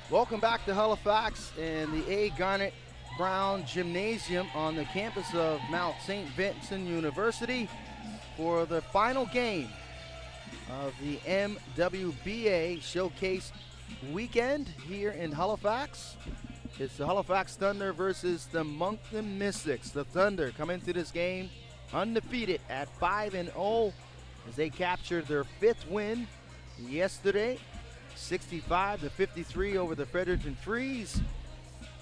Welcome back to Halifax and the A. Garnet Brown Gymnasium on the campus of Mount St. Vincent University for the final game of the MWBA Showcase weekend here in Halifax. It's the Halifax Thunder versus the Moncton Mystics. The Thunder come into this game undefeated at 5-0 as they captured their fifth win yesterday, 65-53 over the Fredericton Freeze.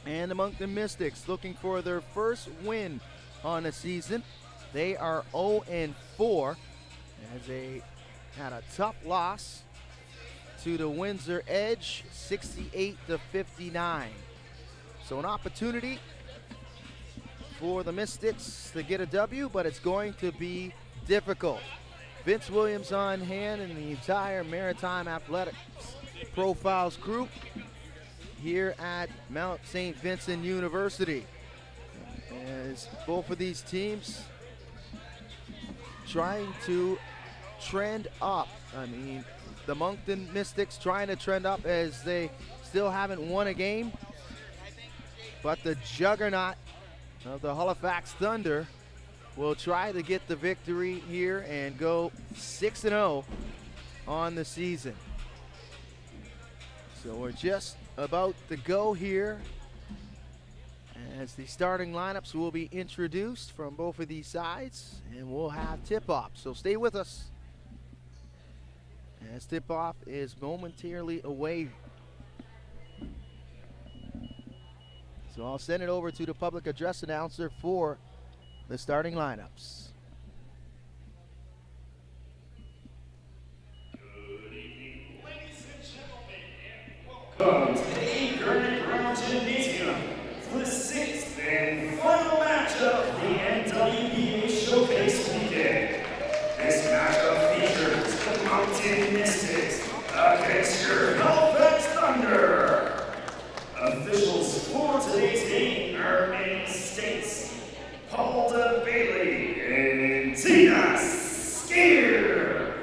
And the Moncton Mystics looking for their first win on the season. They are 0-4 as they had a tough loss to the Windsor Edge, 68-59. So an opportunity for the Mystics to get a W, but it's going to be difficult. Vince Williams on hand and the entire Maritime Athletics Profiles group here at Mount St. Vincent University. As both of these teams trying to trend up. I mean, the Moncton Mystics trying to trend up as they still haven't won a game. But the juggernaut of the Halifax Thunder will try to get the victory here and go 6-0 on the season. So we're just about to go here as the starting lineups will be introduced from both of these sides, and we'll have tip-off. So stay with us as tip-off is momentarily away. So I'll send it over to the public address announcer for the starting lineups. Welcome to the Garnet Brown Gymnasium for the sixth and final match of the MWBA Showcase weekend. This matchup features the Moncton Mystics against your Halifax Thunder. Officials for today's game are Manny States, Paul Bailey, and Tina Skier.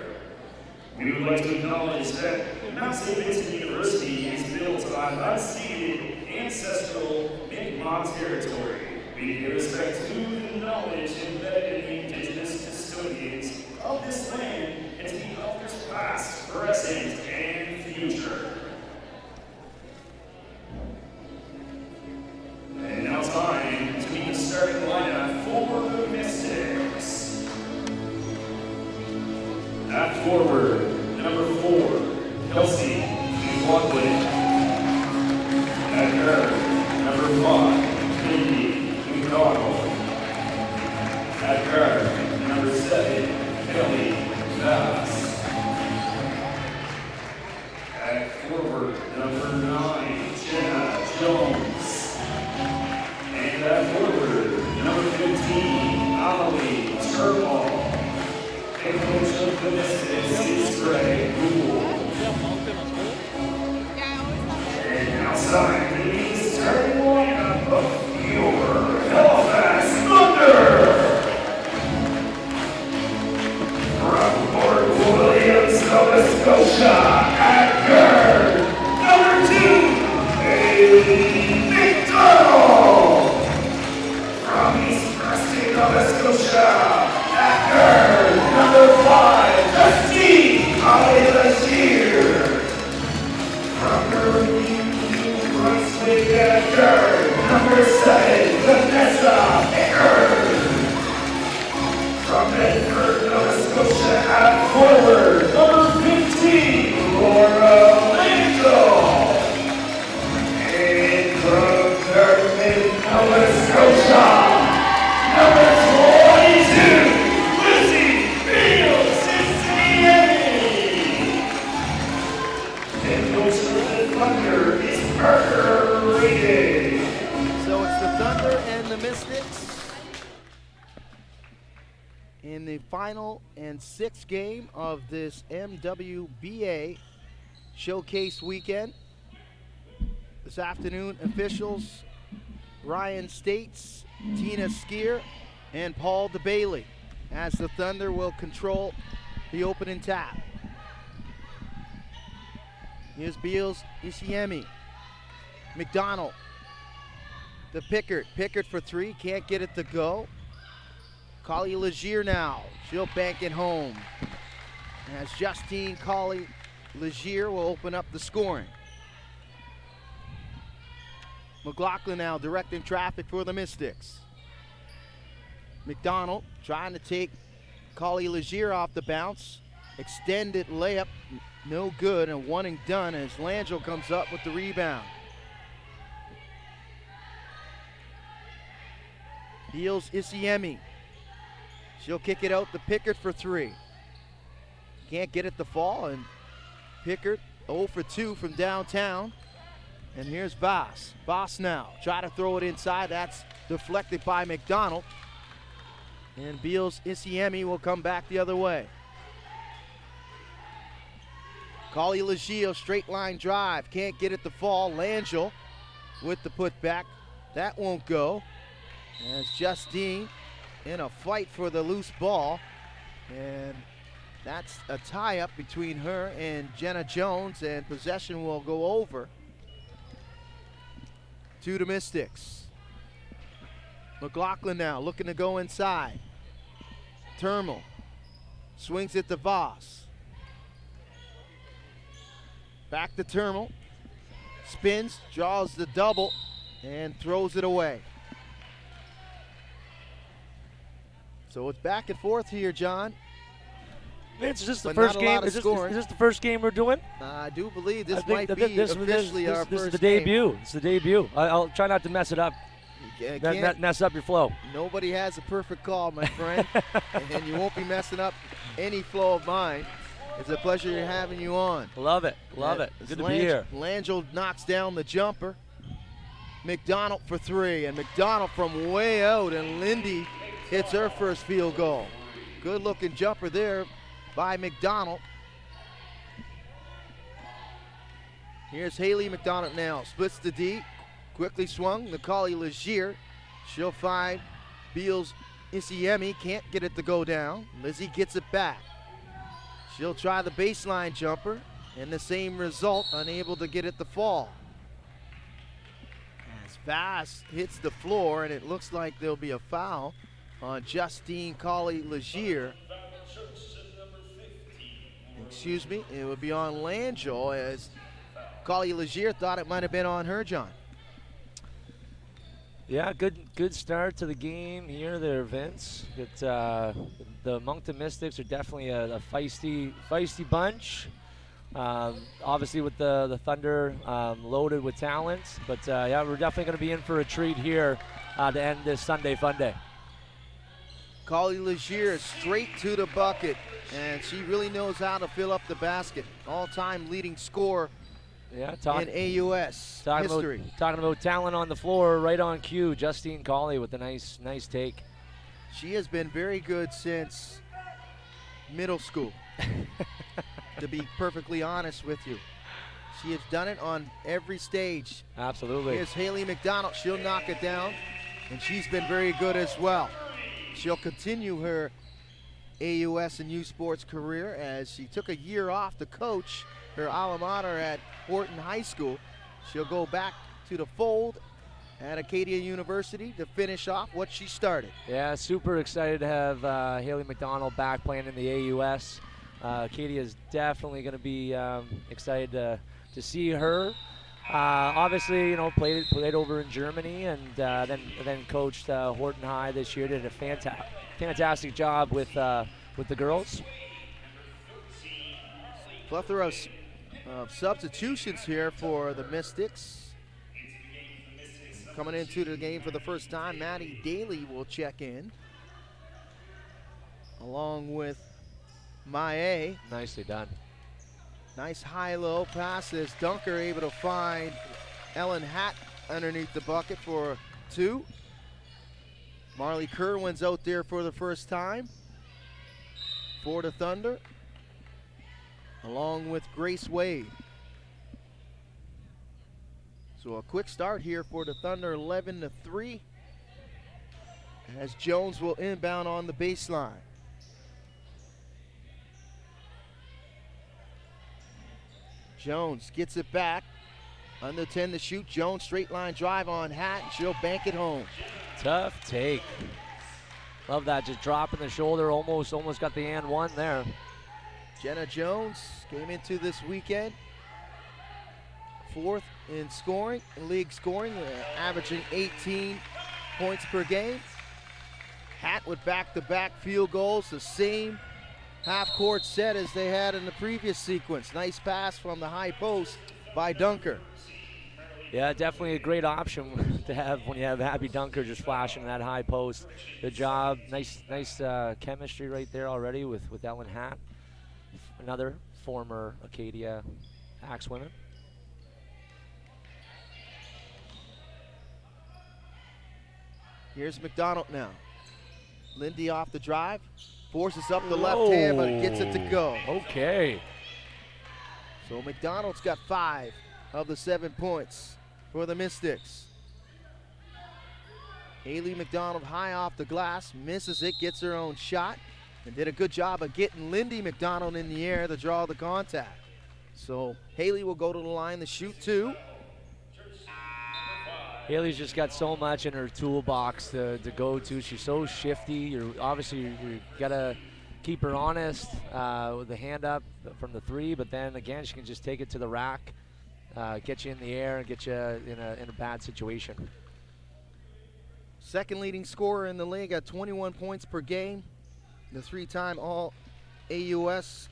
We would like to acknowledge that Mount St. Vincent University is built on unceded ancestral Mi'kmaq territory. We pay respect to the knowledge embedded in the indigenous custodians of this land and to the elders past, present, and future. And now time to meet the starting lineup for the Mystics. At forward, number 4, Kelsey McLaughlin. At guard, number 5, Mindy McDonald. At guard, number 7, Kelly Bass. At forward, number 9, Jenna Jones. And at forward, number 15, Amelie Turball. And coach of the Mystics is Greg Gould. And outside, the main starting lineup of your Halifax Thunder. From Port Williams, Nova Scotia, at guard, number 2, Bailey McDonald. From East Preston, Nova Scotia, at guard, number 5, Justine Bashir. From New Brunswick, at guard, number 7, Vanessa Pickard. From Bedford, Nova Scotia, at forward, number 15, Laura Langell. And from Dartmouth, Nova Scotia, number 22, Lizzie Beal Cincinnati. And coach of the Thunder is Parker Reedy. So it's the Thunder and the Mystics in the final and sixth game of this MWBA Showcase weekend. This afternoon, officials Ryan States, Tina Skier, and Paul DeBailey as the Thunder will control the opening tap. Here's Beals Ishiemi. McDonald. The Pickard for three, can't get it to go. Collie Legier now, she'll bank it home. As Justine Collie Legier will open up the scoring. McLaughlin now directing traffic for the Mystics. McDonald trying to take Collie Legier off the bounce. Extended layup, no good, and one and done as Langell comes up with the rebound. Beals Isiemi. She'll kick it out to Pickard for three. Can't get it to fall, and Pickard 0 for 2 from downtown. And here's Voss. Voss now, try to throw it inside. That's deflected by McDonald. And Beals Isiemi will come back the other way. Collie Legier, straight line drive. Can't get it to fall. Langell with the putback. That won't go. As Justine in a fight for the loose ball. And that's a tie-up between her and Jenna Jones, and possession will go over to the Mystics. McLaughlin now looking to go inside. Termal swings it to Voss. Back to Termal. Spins, draws the double, and throws it away. So it's back and forth here, John. Vince, is this the But first not a game? lot of Is scoring. this the first game we're doing? I do believe this I think might that be officially our this first is the game. debut. It's the debut. I'll try not to mess it up. Can't- Mess up your flow. Nobody has a perfect call, my friend, and you won't be messing up any flow of mine. It's a pleasure having you on. Love it. Love it. Good to be here. Langell knocks down the jumper. McDonald for three, and McDonald from way out, and Lindy hits her first field goal. Good looking jumper there by McDonald. Here's Haley McDonald now, splits the D, quickly swung, Collie Legier. She'll find Beals Isiemi, can't get it to go down. Lizzie gets it back. She'll try the baseline jumper, and the same result, unable to get it to fall. As Vass hits the floor, and it looks like there'll be a foul on Justine Collie Legier. Excuse me, it would be on Langell, as Collie Legier thought it might have been on her, John. Yeah, good start to the game here there, Vince. The Moncton Mystics are definitely a feisty bunch. Obviously with the Thunder loaded with talent, but yeah, we're definitely going to be in for a treat here to end this Sunday Fun Day. Collie Legier straight to the bucket, and she really knows how to fill up the basket. All-time leading scorer Yeah, in AUS history. Talking about talent on the floor, right on cue. Justine Collie with a nice take. She has been very good since middle school, to be perfectly honest with you. She has done it on every stage. Absolutely. Here's Haley McDonald. She'll knock it down, and she's been very good as well. She'll continue her AUS and U Sports career as she took a year off to coach her alma mater at Horton High School. She'll go back to the fold at Acadia University to finish off what she started. Yeah, super excited to have Haley McDonald back playing in the AUS. Acadia is definitely going to be excited to see her. Obviously, you know, played over in Germany, and then coached Horton High this year. Did a fantastic job with the girls. Plethora of substitutions here for the Mystics. Coming into the game for the first time, Maddie Daly will check in, along with Mae. Nicely done. Nice high-low passes. Dunker able to find Ellen Hatt underneath the bucket for two. Marley Kerwin's out there for the first time for the Thunder, along with Grace Wade. So a quick start here for the Thunder, 11-3, as Jones will inbound on the baseline. Jones gets it back. Under 10 to shoot. Jones straight line drive on Hat, and she'll bank it home. Tough take. Love that, just dropping the shoulder, almost got the and one there. Jenna Jones came into this weekend 4th in scoring, league scoring, averaging 18 points per game. Hat with back-to-back field goals, the same half-court set as they had in the previous sequence. Nice pass from the high post by Dunker. Yeah, definitely a great option to have when you have Abby Dunker just flashing that high post. Good job. Nice chemistry right there already with Ellen Hatt, another former Acadia Axwomen. Here's McDonald now. Lindy off the drive, forces up the left hand, but gets it to go. Okay. So McDonald's got 5 of the 7 points for the Mystics. Haley McDonald high off the glass, misses it, gets her own shot, and did a good job of getting Lindy McDonald in the air to draw the contact. So Haley will go to the line to shoot 2. Haley's just got so much in her toolbox to go to. She's so shifty. You gotta keep her honest with the hand up from the 3, but then again she can just take it to the rack, get you in the air, and get you in a bad situation. Second leading scorer in the league at 21 points per game. The 3-time All-AUS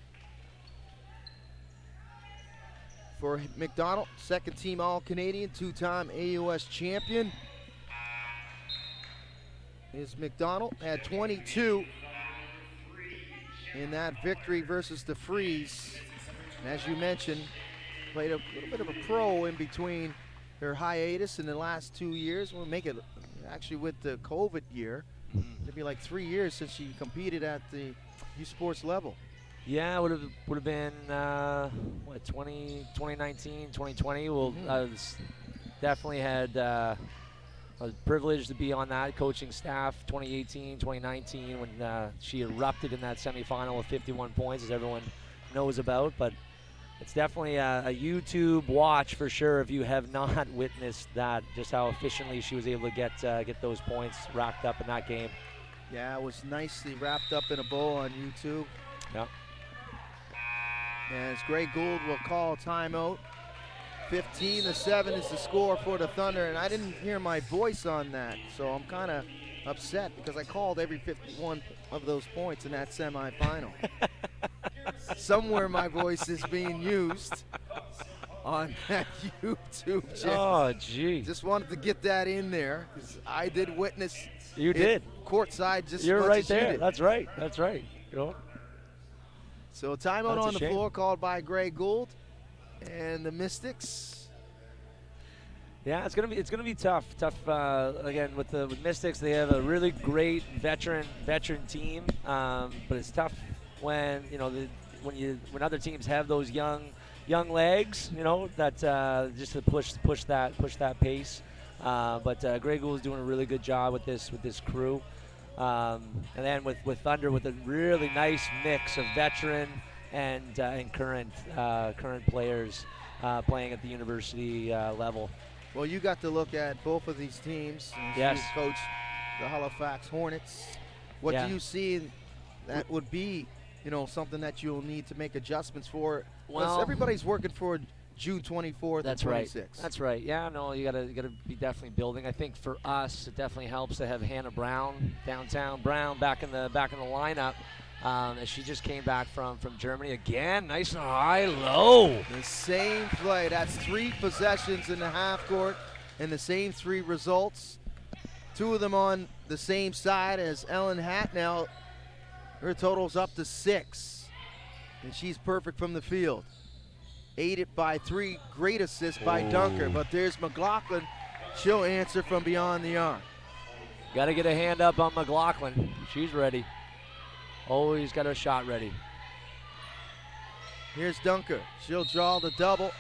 for McDonald. Second team All-Canadian, 2-time AUS champion is McDonald. Had 22 in that victory versus the Freeze. And as you mentioned, played a little bit of a pro in between her hiatus in the last 2 years. We'll make it actually with the COVID year. It'd be like 3 years since she competed at the U Sports level. Yeah, it would have been 2019, 2020. Well, I was definitely I was privileged to be on that coaching staff 2018, 2019 when she erupted in that semifinal with 51 points, as everyone knows about. But it's definitely a YouTube watch for sure if you have not witnessed that, just how efficiently she was able to get those points racked up in that game. Yeah, it was nicely wrapped up in a bow on YouTube. Yeah. As Greg Gould will call timeout. 15-7 is the score for the Thunder, and I didn't hear my voice on that, so I'm kind of upset because I called every 51 of those points in that semifinal. Somewhere my voice is being used on that YouTube channel. Oh, gee. Just wanted to get that in there because I did witness. You did. Courtside just You're as right much as you there. did. That's right. That's right. You know? So timeout That's on a the shame. floor called by Greg Gould and the Mystics. Yeah, it's gonna be tough. Again with Mystics, they have a really great veteran team, but it's tough when when other teams have those young legs, that just to push that pace. But Greg Gould is doing a really good job with this crew. And then with Thunder, with a really nice mix of veteran and current players playing at the university level. Well, you got to look at both of these teams. Yes. You coach the Halifax Hornets. What do you see that would be, something that you'll need to make adjustments for? Well, everybody's working for June 24th and 26th. That's right. Yeah, no, you gotta be definitely building. I think for us, it definitely helps to have Hannah Brown, downtown Brown, back in the lineup. As she just came back from Germany again. Nice and high, low. The same play. That's 3 possessions in the half court and the same 3 results. 2 of them on the same side as Ellen Hatt. Now her total's up to 6, and she's perfect from the field. Aided by 3 great assists by Dunker, but there's McLaughlin. She'll answer from beyond the arc. Got to get a hand up on McLaughlin. She's ready. Always got her shot ready. Here's Dunker. She'll draw the double.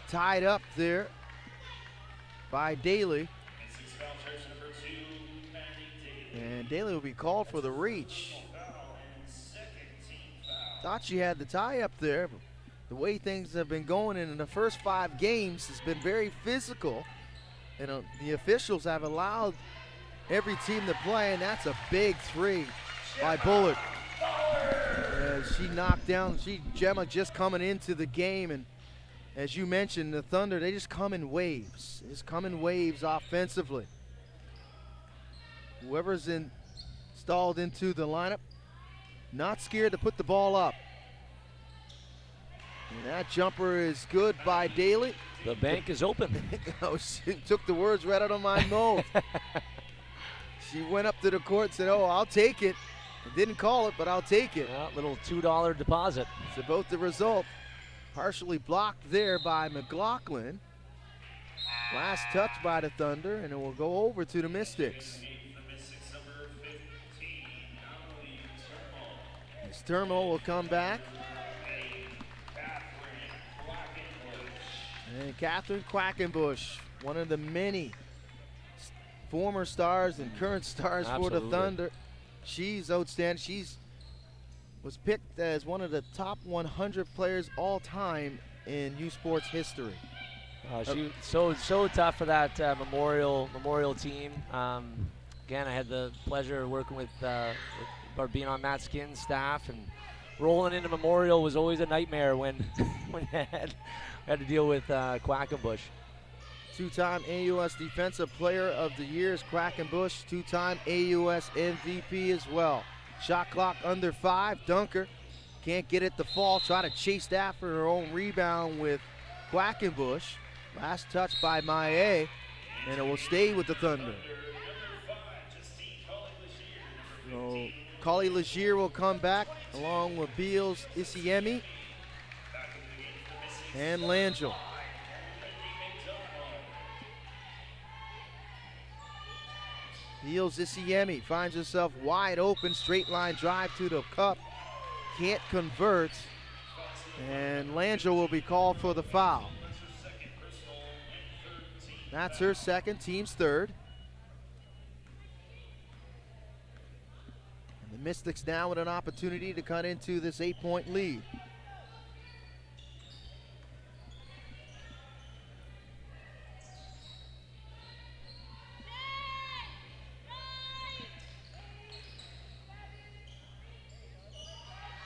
Tied up there by Daly. And Daly will be called for the reach. Thought she had the tie up there. the way things have been going in the first 5 games has been very physical. And the officials have allowed every team to play, and that's a big 3 by Bullard. She knocked down, Gemma just coming into the game, and as you mentioned, the Thunder, they just come in waves. They just come in waves offensively. Whoever's installed into the lineup, not scared to put the ball up. And that jumper is good by Daly. The bank is open. Oh, she took the words right out of my mouth. She went up to the court and said, oh, I'll take it. I didn't call it, but I'll take it. Yeah, little $2 deposit. It's about the result. Partially blocked there by McLaughlin. Last touch by the Thunder, and it will go over to the Mystics. As Termo will come back. And Catherine Quackenbush, one of the many former stars and current stars for the Thunder. She's outstanding. She's was picked as one of the top 100 players all time in U Sports history. She so tough for that memorial team. Again, I had the pleasure of working with or being on Matt Skin's staff, and rolling into Memorial was always a nightmare when when you had to deal with Quackenbush. 2-time AUS Defensive Player of the Year is Quackenbush, 2-time AUS MVP as well. Shot clock under 5. Dunker can't get it to fall. Try to chase after her own rebound with Quackenbush. Last touch by Maillet, and it will stay with the Thunder. So Kali Legier will come back along with Beals, Isiemi, and Langell. Beals, Isiemi finds herself wide open, straight line drive to the cup. Can't convert, and Langell will be called for the foul. That's her second, team's third. And the Mystics now with an opportunity to cut into this 8-point lead.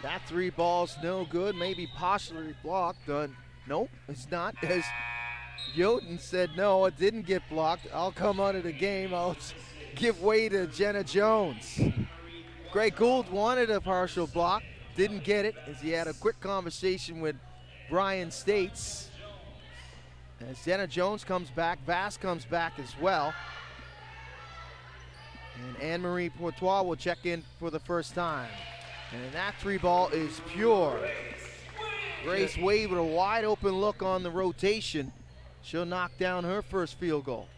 That 3 ball's no good, maybe partially blocked. Nope, it's not. As Yoten said, no, it didn't get blocked. I'll come out of the game. I'll give way to Jenna Jones. Greg Gould wanted a partial block, didn't get it, as he had a quick conversation with Brian States. As Jenna Jones comes back, Vass comes back as well. And Anne-Marie Portois will check in for the first time. And that 3 ball is pure. Grace Wade with a wide open look on the rotation. She'll knock down her first field goal.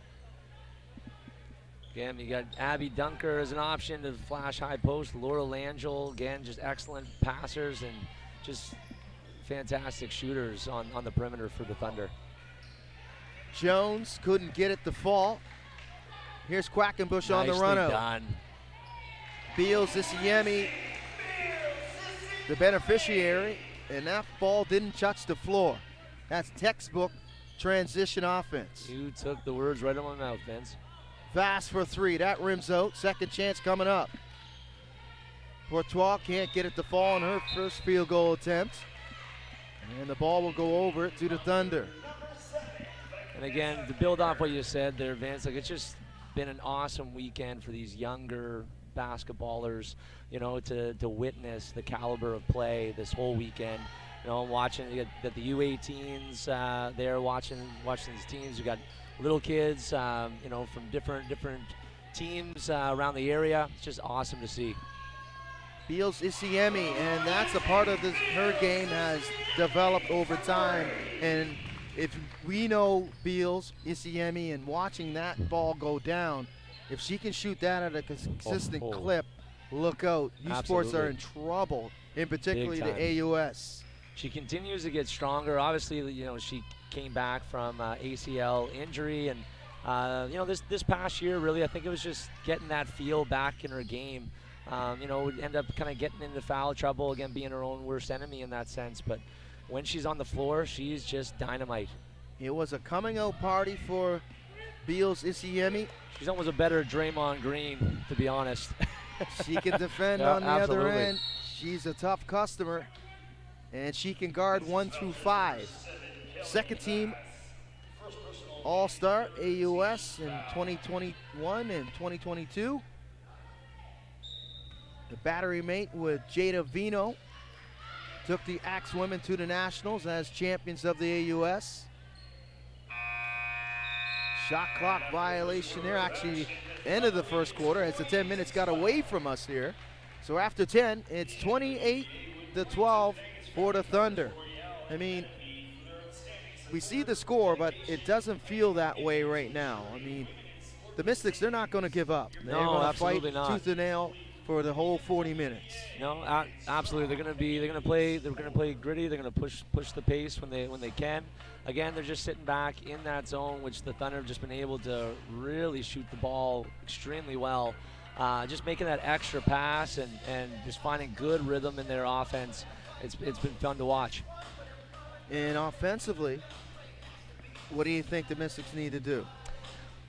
Again, you got Abby Dunker as an option to flash high post. Laura Langell, again, just excellent passers and just fantastic shooters on the perimeter for the Thunder. Jones couldn't get it to fall. Here's Quackenbush on the run out. Done. Beals, Isiemi, the beneficiary, and that ball didn't touch the floor. That's textbook transition offense. You took the words right out of my mouth, Vince. Vass for 3, that rims out. Second chance coming up. Portois can't get it to fall on her first field goal attempt. And the ball will go over to the Thunder. And again, to build off what you said there, Vince, like, it's just been an awesome weekend for these younger basketballers, you know, to witness the caliber of play this whole weekend. You know, watching that the U18s there, watching these teams. You got little kids, you know, from different teams around the area. It's just awesome to see. Beals, Isiemi, and that's a part of her game has developed over time. And if we know Beals, Isiemi, and watching that ball go down, if she can shoot that at a consistent clip, look out. U Sports are in trouble, in particularly the AUS. She continues to get stronger. Obviously, you know, she came back from ACL injury, and you know, this past year, really, I think it was just getting that feel back in her game. You know, would end up kind of getting into foul trouble, again, being her own worst enemy in that sense. But when she's on the floor, she's just dynamite. It was a coming out party for Beals Isiemi. She's almost a better Draymond Green, to be honest. She can defend Yeah, on the absolutely. other end. She's a tough customer, and she can guard 1 through 5. Second team All-Star AUS in 2021 and 2022. The battery mate with Jada Vino took the Axe women to the Nationals as champions of the AUS. Shot clock violation there, actually end of the first quarter as the 10 minutes got away from us here. So after 10, it's 28-12 for the Thunder. I mean, we see the score, but it doesn't feel that way right now. I mean, the Mystics, they're not going to give up. They're No, going to absolutely fight not. tooth and nail for the whole 40 minutes. No, absolutely. They're going to play gritty. They're going to push the pace when they can. Again, they're just sitting back in that zone, which the Thunder have just been able to really shoot the ball extremely well. Just making that extra pass and just finding good rhythm in their offense. It's been fun to watch. And offensively, what do you think the Mystics need to do?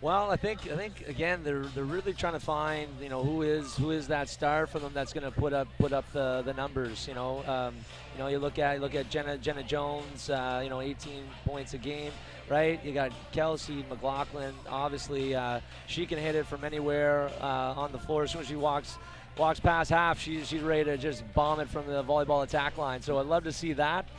Well, I think again they're really trying to find who is that star for them that's going to put up the numbers. You look at Jenna Jones, 18 points a game, right? You got Kelsey McLaughlin. Obviously, she can hit it from anywhere on the floor. As soon as she walks past half, she's ready to just bomb it from the volleyball attack line. So I'd love to see that.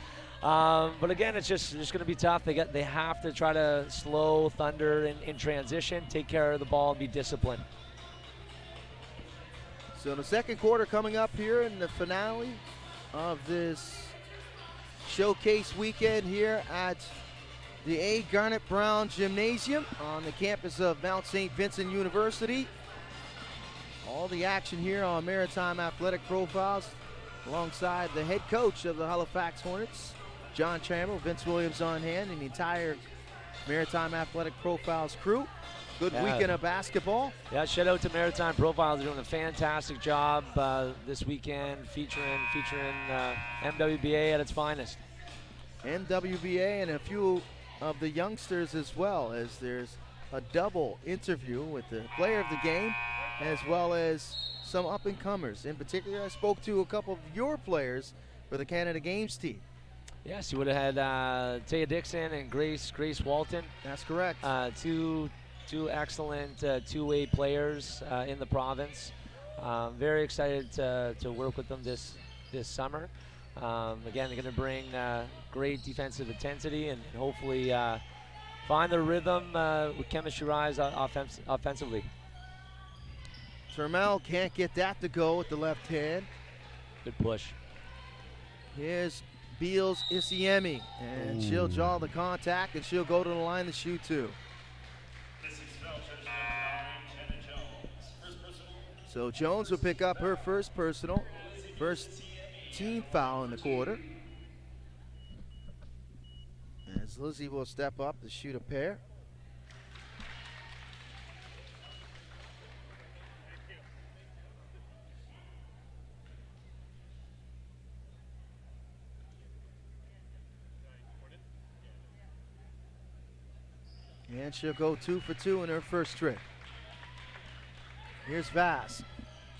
But again, it's just going to be tough. They have to try to slow Thunder in transition, take care of the ball, and be disciplined. So the second quarter coming up here in the finale of this showcase weekend here at the A. Garnet Brown Gymnasium on the campus of Mount St. Vincent University. All the action here on Maritime Athletic Profiles alongside the head coach of the Halifax Hornets, John Chamberlain, Vince Williams on hand, and the entire Maritime Athletic Profiles crew. Good weekend of basketball. Yeah, shout out to Maritime Profiles. They're doing a fantastic job this weekend featuring MWBA at its finest. MWBA and a few of the youngsters as well, as there's a double interview with the player of the game as well as some up-and-comers. In particular, I spoke to a couple of your players for the Canada Games team. Yes, you would have had Taya Dixon and Grace Walton. That's correct. Two excellent two-way players in the province. Very excited to work with them this summer. Again, they're going to bring great defensive intensity and hopefully find the rhythm with chemistry rise offensively. Termel can't get that to go with the left hand. Good push. Here's Beals Isiemi, and she'll draw the contact, and she'll go to the line to shoot two. So Jones will pick up her first personal, first team foul in the quarter. As Lizzie will step up to shoot a pair. And she'll go 2 for 2 in her first trip. Here's Vass.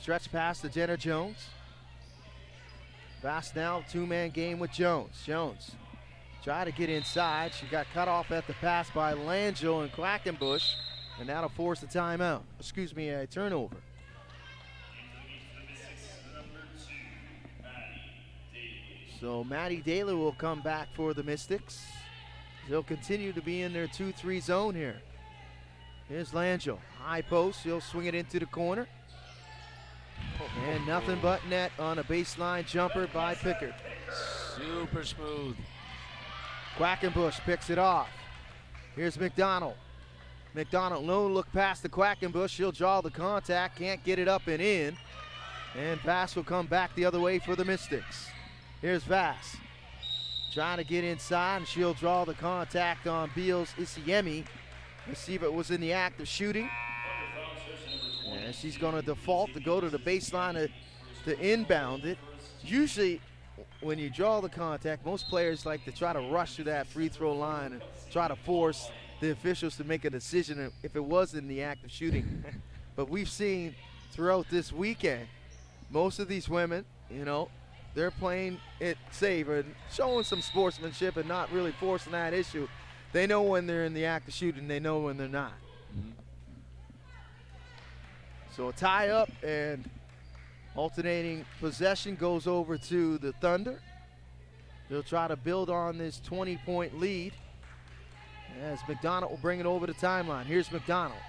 Stretch pass to Jenna Jones. Vass now, two-man game with Jones. Jones try to get inside. She got cut off at the pass by Langell and Quackenbush, and that'll force a timeout. Excuse me, a turnover. So Maddie Daly will come back for the Mystics. They'll continue to be in their 2-3 zone here. Here's Langell, high post, he'll swing it into the corner. And nothing but net on a baseline jumper by Pickard. Super smooth. Quackenbush picks it off. Here's McDonald. McDonald, no look past the Quackenbush, she'll draw the contact, can't get it up and in. And Vass will come back the other way for the Mystics. Here's Vass. Trying to get inside, and she'll draw the contact on Beals Isiemi. Receiver was in the act of shooting. And she's going to default to go to the baseline to inbound it. Usually when you draw the contact, most players like to try to rush to that free throw line and try to force the officials to make a decision if it was in the act of shooting. But we've seen throughout this weekend, most of these women, you know, they're playing it safe and showing some sportsmanship and not really forcing that issue. They know when they're in the act of shooting, they know when they're not. So a tie up, and alternating possession goes over to the Thunder. They'll try to build on this 20-point lead as McDonald will bring it over the timeline. Here's McDonald.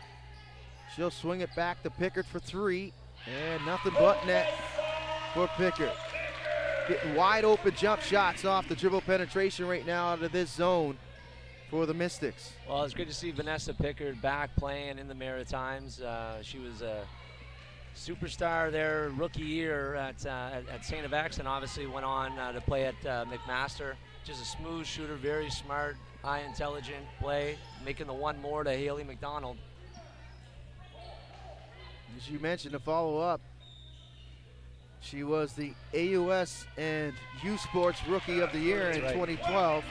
She'll swing it back to Pickard for three, and nothing but net for Pickard. Getting wide open jump shots off the dribble penetration right now out of this zone for the Mystics. Well, it's great to see Vanessa Pickard back playing in the Maritimes. She was a superstar there rookie year at St. X, and obviously went on to play at McMaster. Just a smooth shooter, very smart, high intelligent play, making the one more to Haley McDonald. As you mentioned, to follow up, she was the AUS and U Sports Rookie of the Year in 2012,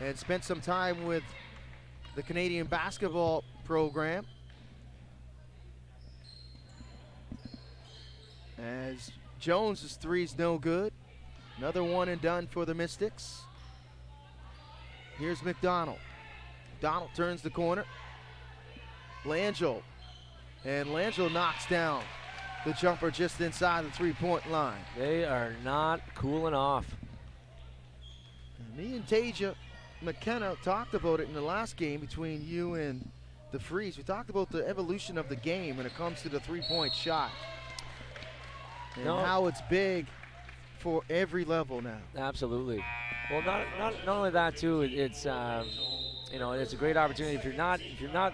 and spent some time with the Canadian basketball program. As Jones's three's no good. Another one and done for the Mystics. Here's McDonald. McDonald turns the corner. Langell. And Langell knocks down the jumper just inside the three-point line. They are not cooling off. And me and Tasia McKenna talked about it in the last game between you and the Freeze. We talked about the evolution of the game when it comes to the three-point shot. And how it's big for every level now. Absolutely. Well, not only that too. It's you know, it's a great opportunity if you're not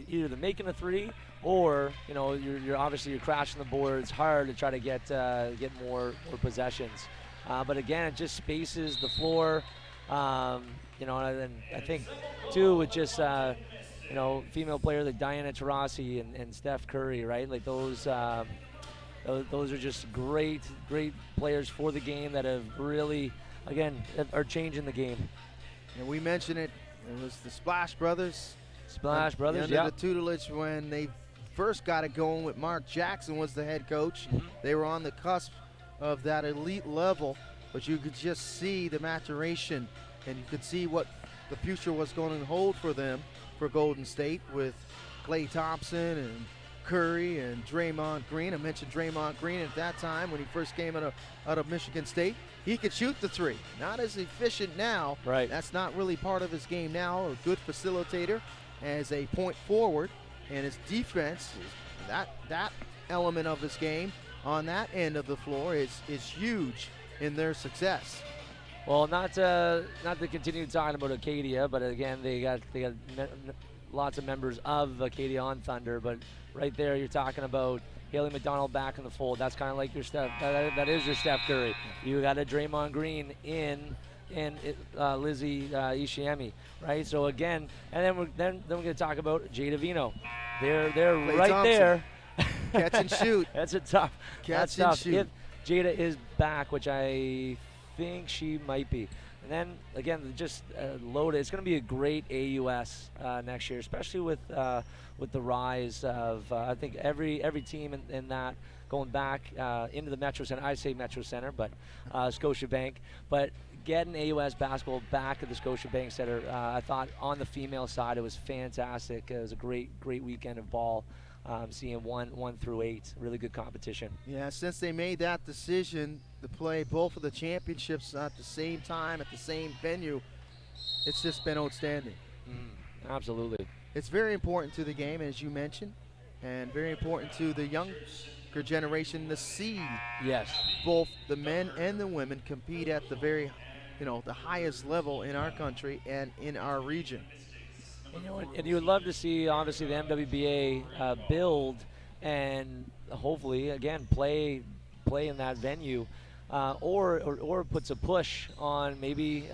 either making a three or you're obviously crashing the board. It's hard to try to get more possessions. But again, it just spaces the floor. You know, and I think too with just female players like Diana Taurasi and Steph Curry, right? Like those are just great players for the game that have really, again, are changing the game. And we mentioned it was the Splash Brothers. Under the tutelage when they first got it going with Mark Jackson was the head coach. They were on the cusp of that elite level, but you could just see the maturation, and you could see what the future was going to hold for them for Golden State with Klay Thompson and Curry and Draymond Green. I mentioned Draymond Green at that time when he first came out of Michigan State. He could shoot the three. Not as efficient now. Right. That's not really part of his game now. A good facilitator as a point forward, and his defense, that element of his game on that end of the floor is huge in their success. Well, not to continue talking about Acadia, but again, they got lots of members of Acadia on Thunder, but right there you're talking about Haley McDonald back in the fold. That's kind of like your Steph. That is your Steph Curry. You got a Draymond Green in Lizzie Ishiemi, right? So again, and then we're going to talk about Jada Vino. They're Klay right Thompson. there. Catch and shoot. That's a tough. Catch that's and tough. shoot. If Jada is back, which I think she might be. And then again, just loaded. It's going to be a great AUS next year, especially with the rise of I think every team in that going back into the Metro Center. I say Metro Center, but Scotiabank. But getting AUS basketball back at the Scotiabank Center, I thought on the female side it was fantastic. It was a great weekend of ball. Seeing 1 through 8, really good competition. Yeah, since they made that decision to play both of the championships at the same time, at the same venue, it's just been outstanding. Absolutely. It's very important to the game, as you mentioned, and very important to the younger generation to see both the men and the women compete at the very, the highest level in our country and in our region. And you would love to see, obviously, the MWBA build and hopefully, again, play in that venue, or puts a push on maybe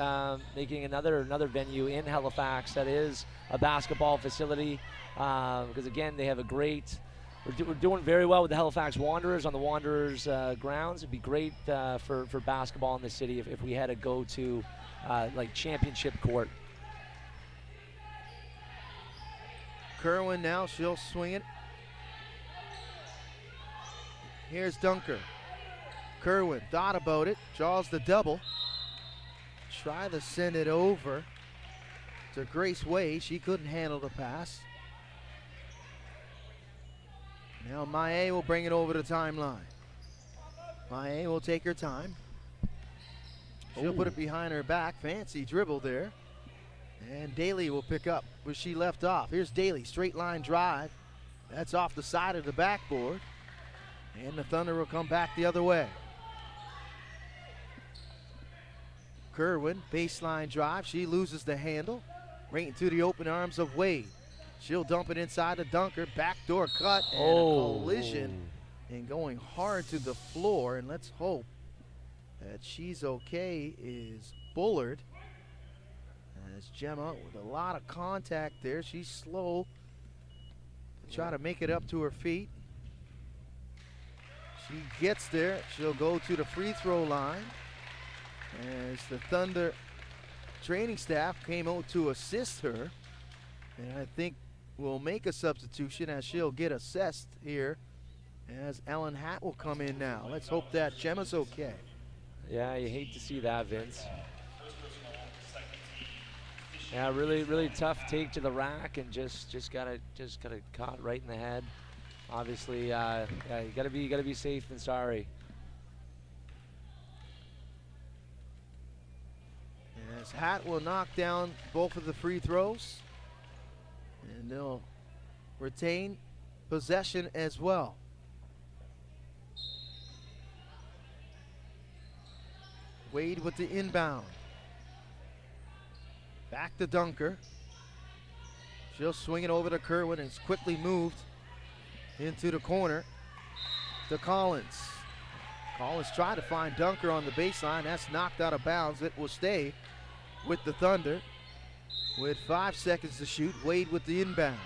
making another venue in Halifax that is a basketball facility, because again, they have a great we're doing very well with the Halifax Wanderers on the Wanderers grounds. It'd be great for basketball in the city if we had a go-to like championship court. Kerwin now, she'll swing it. Here's Dunker. Kerwin thought about it, draws the double. Try to send it over to Grace Way. She couldn't handle the pass. Now Maé will bring it over the timeline. Maé will take her time. She'll put it behind her back. Fancy dribble there. And Daly will pick up where she left off. Here's Daly, straight line drive. That's off the side of the backboard. And the Thunder will come back the other way. Kerwin, baseline drive. She loses the handle. Right into the open arms of Wade. She'll dump it inside the Dunker. Backdoor cut and a collision. And going hard to the floor. And let's hope that she's okay is Bullard. As Gemma with a lot of contact there. She's slow to try to make it up to her feet. She gets there. She'll go to the free throw line. As the Thunder training staff came out to assist her. And I think we'll make a substitution as she'll get assessed here as Ellen Hatt will come in now. Let's hope that Gemma's okay. Yeah, you hate to see that, Vince. Yeah, really tough take to the rack and just got it caught right in the head. Obviously, yeah, you gotta be safe than sorry. As Hatt will knock down both of the free throws, and they'll retain possession as well. Wade with the inbound. Back to Dunker. She'll swing it over to Kerwin and it's quickly moved into the corner to Collins. Collins tried to find Dunker on the baseline. That's knocked out of bounds. It will stay with the Thunder with 5 seconds to shoot. Wade with the inbound.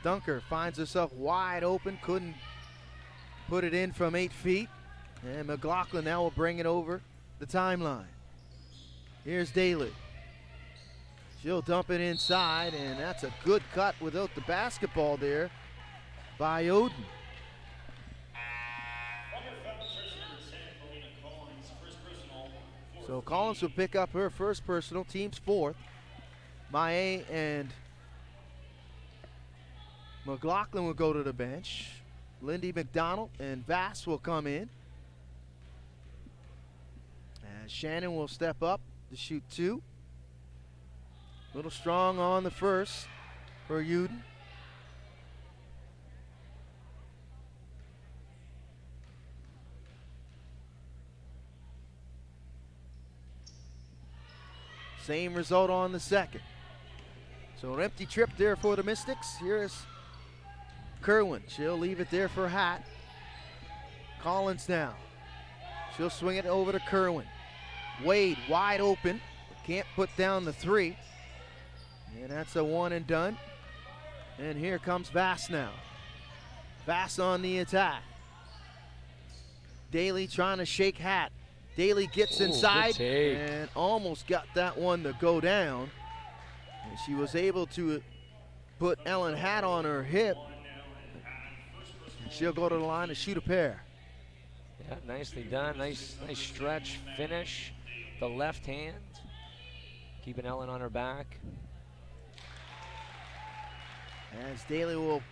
Dunker finds herself wide open. Couldn't put it in from 8 feet. And McLaughlin now will bring it over the timeline. Here's Daly. She'll dump it inside, and that's a good cut without the basketball there by Oden. So Collins will pick up her first personal, team's fourth. Maé and McLaughlin will go to the bench. Lindy McDonald and Vass will come in. And Shannon will step up to shoot 2. A little strong on the first for Uden. Same result on the second. So an empty trip there for the Mystics. Here's Kerwin. She'll leave it there for Hatt. Collins now. She'll swing it over to Kerwin. Wade wide open. Can't put down the 3. And that's a one and done. And here comes Vass now. Vass on the attack. Daly trying to shake Hatt. Daly gets inside and almost got that one to go down. And she was able to put Ellen Hatt on her hip. And she'll go to the line to shoot a pair. Yeah, nicely done. Nice stretch finish. The left hand. Keeping Ellen on her back. As Daly will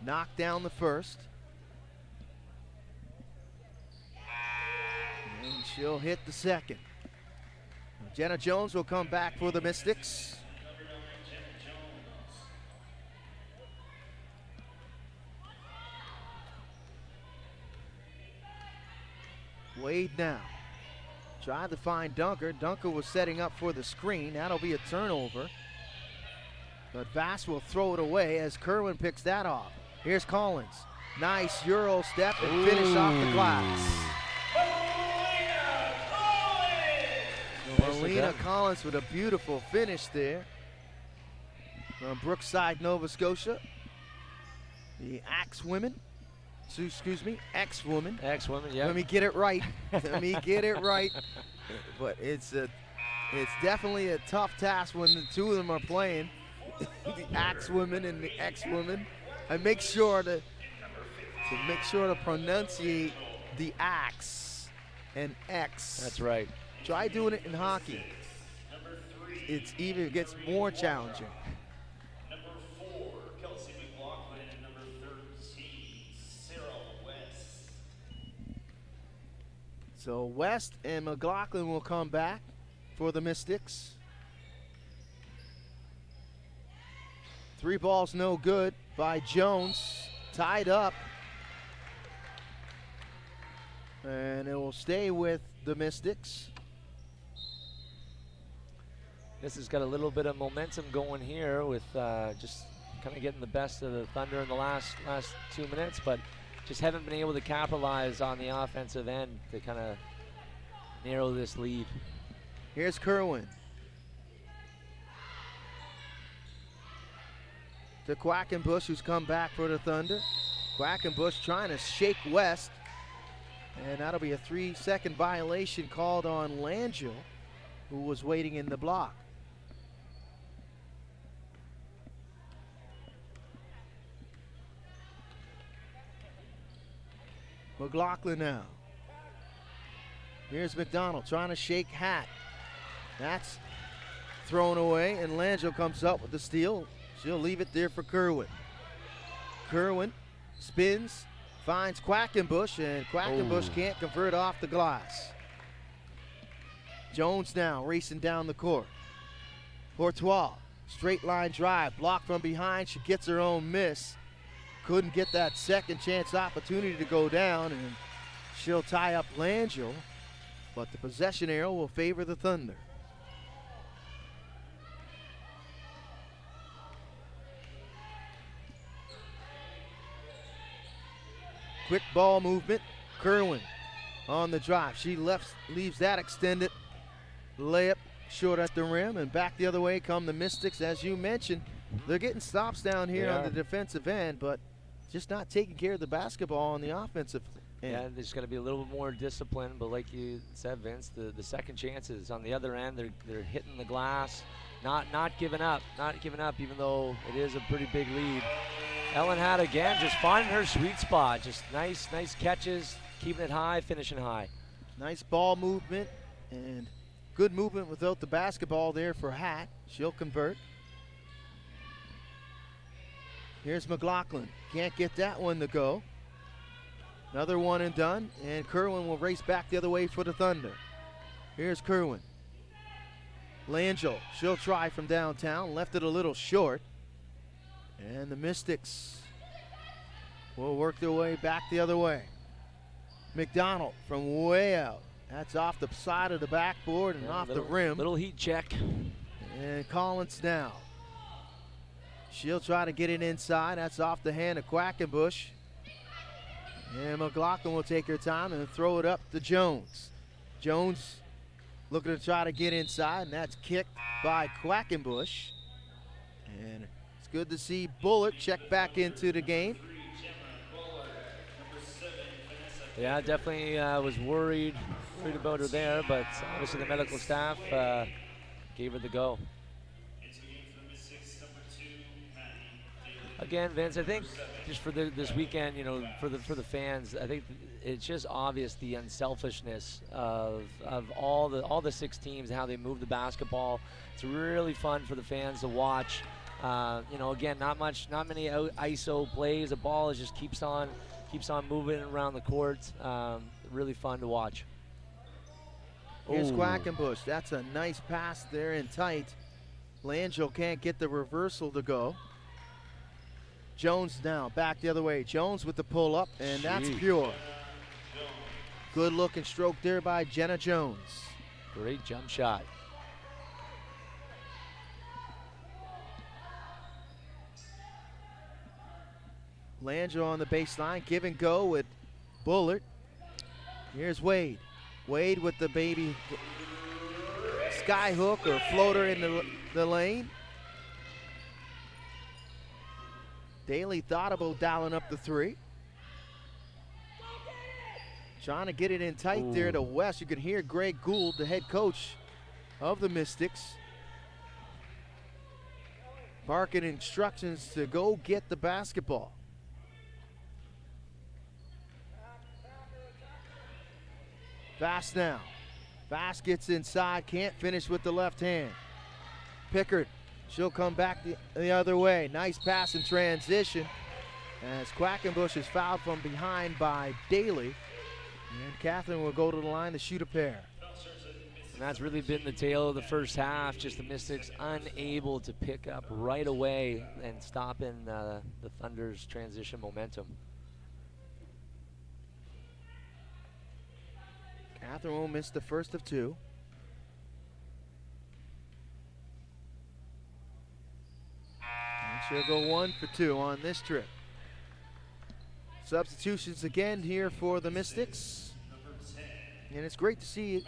knock down the first. And she'll hit the second. Jenna Jones will come back for the Mystics. Wade now. Tried to find Dunker. Dunker was setting up for the screen. That'll be a turnover. But Vass will throw it away as Kerwin picks that off. Here's Collins. Nice Euro step and finish off the glass. Melina Collins with a beautiful finish there from Brookside, Nova Scotia. The Axe women. Excuse me, ex-woman. Ex-woman, yeah. Let me get it right. Let me get it right. But it's definitely a tough task when the two of them are playing. The Axe women and the ex-woman. I make sure to pronunciate the axe and X. That's right. Try doing it in hockey. It gets more challenging. Number 4, Kelsey McLaughlin, and number 13, Sarah West. So West and McLaughlin will come back for the Mystics. 3 balls no good by Jones. Tied up. And it will stay with the Mystics. This has got a little bit of momentum going here with just kind of getting the best of the Thunder in the last 2 minutes, but just haven't been able to capitalize on the offensive end to kind of narrow this lead. Here's Kerwin. To Quackenbush, who's come back for the Thunder. Quackenbush trying to shake West. And that'll be a 3-second violation called on Langell, who was waiting in the block. McLaughlin now. Here's McDonald trying to shake Hat. That's thrown away, and Langell comes up with the steal. She'll leave it there for Kerwin. Kerwin spins, finds Quackenbush, and Quackenbush can't convert off the glass. Jones now racing down the court. Courtois, straight line drive, blocked from behind. She gets her own miss. Couldn't get that second chance opportunity to go down, and she'll tie up Langell, but the possession arrow will favor the Thunder. Quick ball movement. Kerwin on the drive. She leaves that extended layup short at the rim, and back the other way come the Mystics. As you mentioned, they're getting stops down here on the defensive end, but just not taking care of the basketball on the offensive end. Yeah, there's going to be a little bit more discipline, but like you said, Vince, the second chances on the other end, they're hitting the glass, not giving up, even though it is a pretty big lead. Ellen Hatt again, just finding her sweet spot. Just nice catches, keeping it high, finishing high. Nice ball movement and good movement without the basketball there for Hatt. She'll convert. Here's McLaughlin. Can't get that one to go. Another one and done, and Kerwin will race back the other way for the Thunder. Here's Kerwin. Langell, she'll try from downtown, left it a little short. And the Mystics will work their way back the other way. McDonald from way out. That's off the side of the backboard and off the rim. Little heat check. And Collins now. She'll try to get it inside. That's off the hand of Quackenbush. And McLaughlin will take her time and throw it up to Jones. Jones looking to try to get inside, and that's kicked by Quackenbush. And it's good to see Bullard check back into the game. Yeah, definitely was worried about her there, but obviously the medical staff gave her the go. Again, Vince, I think just for this weekend, for the fans, I think it's just obvious the unselfishness of all the 6 teams and how they move the basketball. It's really fun for the fans to watch. Again, not many ISO plays. The ball just keeps on moving around the court. Really fun to watch. Here's Quackenbush. That's a nice pass there in tight. Langell can't get the reversal to go. Jones now back the other way. Jones with the pull up, and that's pure. Good looking stroke there by Jenna Jones. Great jump shot. Langell on the baseline, give and go with Bullard. Here's Wade. Wade with the baby sky hook or floater in the lane. Daly thought about dialing up the three. Trying to get it in tight there to West. You can hear Greg Gould, the head coach of the Mystics, barking instructions to go get the basketball. Fast now. Fast gets inside, can't finish with the left hand. Pickard, she'll come back the other way. Nice pass in transition as Quackenbush is fouled from behind by Daly. And Catherine will go to the line to shoot a pair. And that's really been the tale of the first half, just the Mystics unable to pick up right away and stopping the Thunder's transition momentum. Catherine will miss the first of two. And she'll go 1 for 2 on this trip. Substitutions again here for the Mystics. And it's great to see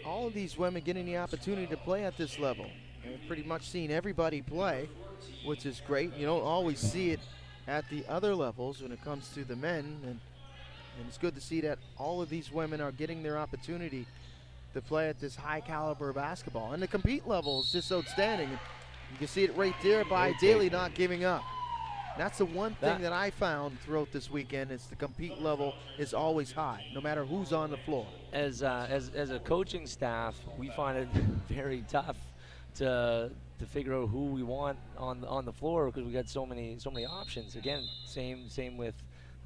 all of these women getting the opportunity to play at this level. And we've pretty much seen everybody play, which is great. You don't always see it at the other levels when it comes to the men. And it's good to see that all of these women are getting their opportunity to play at this high caliber basketball. And the compete level is just outstanding. You can see it right there by Daly not giving up. That's the one thing that I found throughout this weekend is the compete level is always high, no matter who's on the floor. As a coaching staff, we find it very tough to figure out who we want on the floor because we got so many options. Again, same with,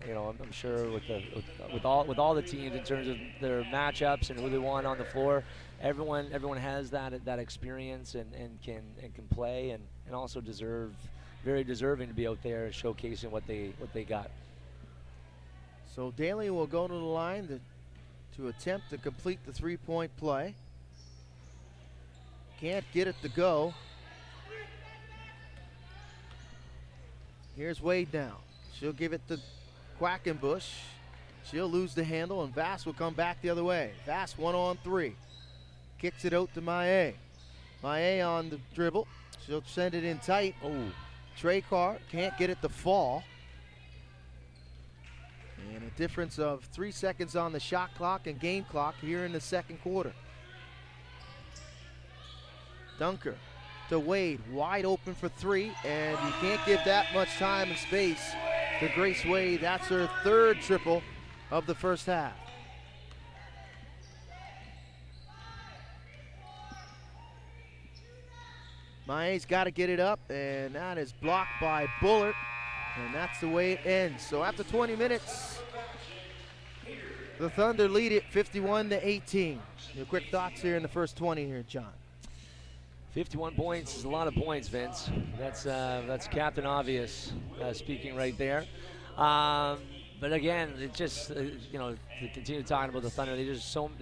you know, I'm sure with all the teams in terms of their matchups and who they want on the floor. Everyone has that experience and can play and also very deserving to be out there showcasing what they got. So Daly will go to the line to attempt to complete the three-point play. Can't get it to go. Here's Wade now. She'll give it to Quackenbush. She'll lose the handle and Vass will come back the other way. Vass 1-on-3. Kicks it out to Maillet. Maillet on the dribble. She'll send it in tight. Trey Carr can't get it to fall. And a difference of 3 seconds on the shot clock and game clock here in the second quarter. Dunker to Wade, wide open for three, and you can't give that much time and space to Grace Wade. That's her third triple of the first half. Maillet's got to get it up, and that is blocked by Bullard, and that's the way it ends. So after 20 minutes, the Thunder lead it 51-18. Your quick thoughts here in the first 20 here, John. 51 points is a lot of points, Vince. That's Captain Obvious speaking right there. But again, it just you know, to continue talking about the Thunder, they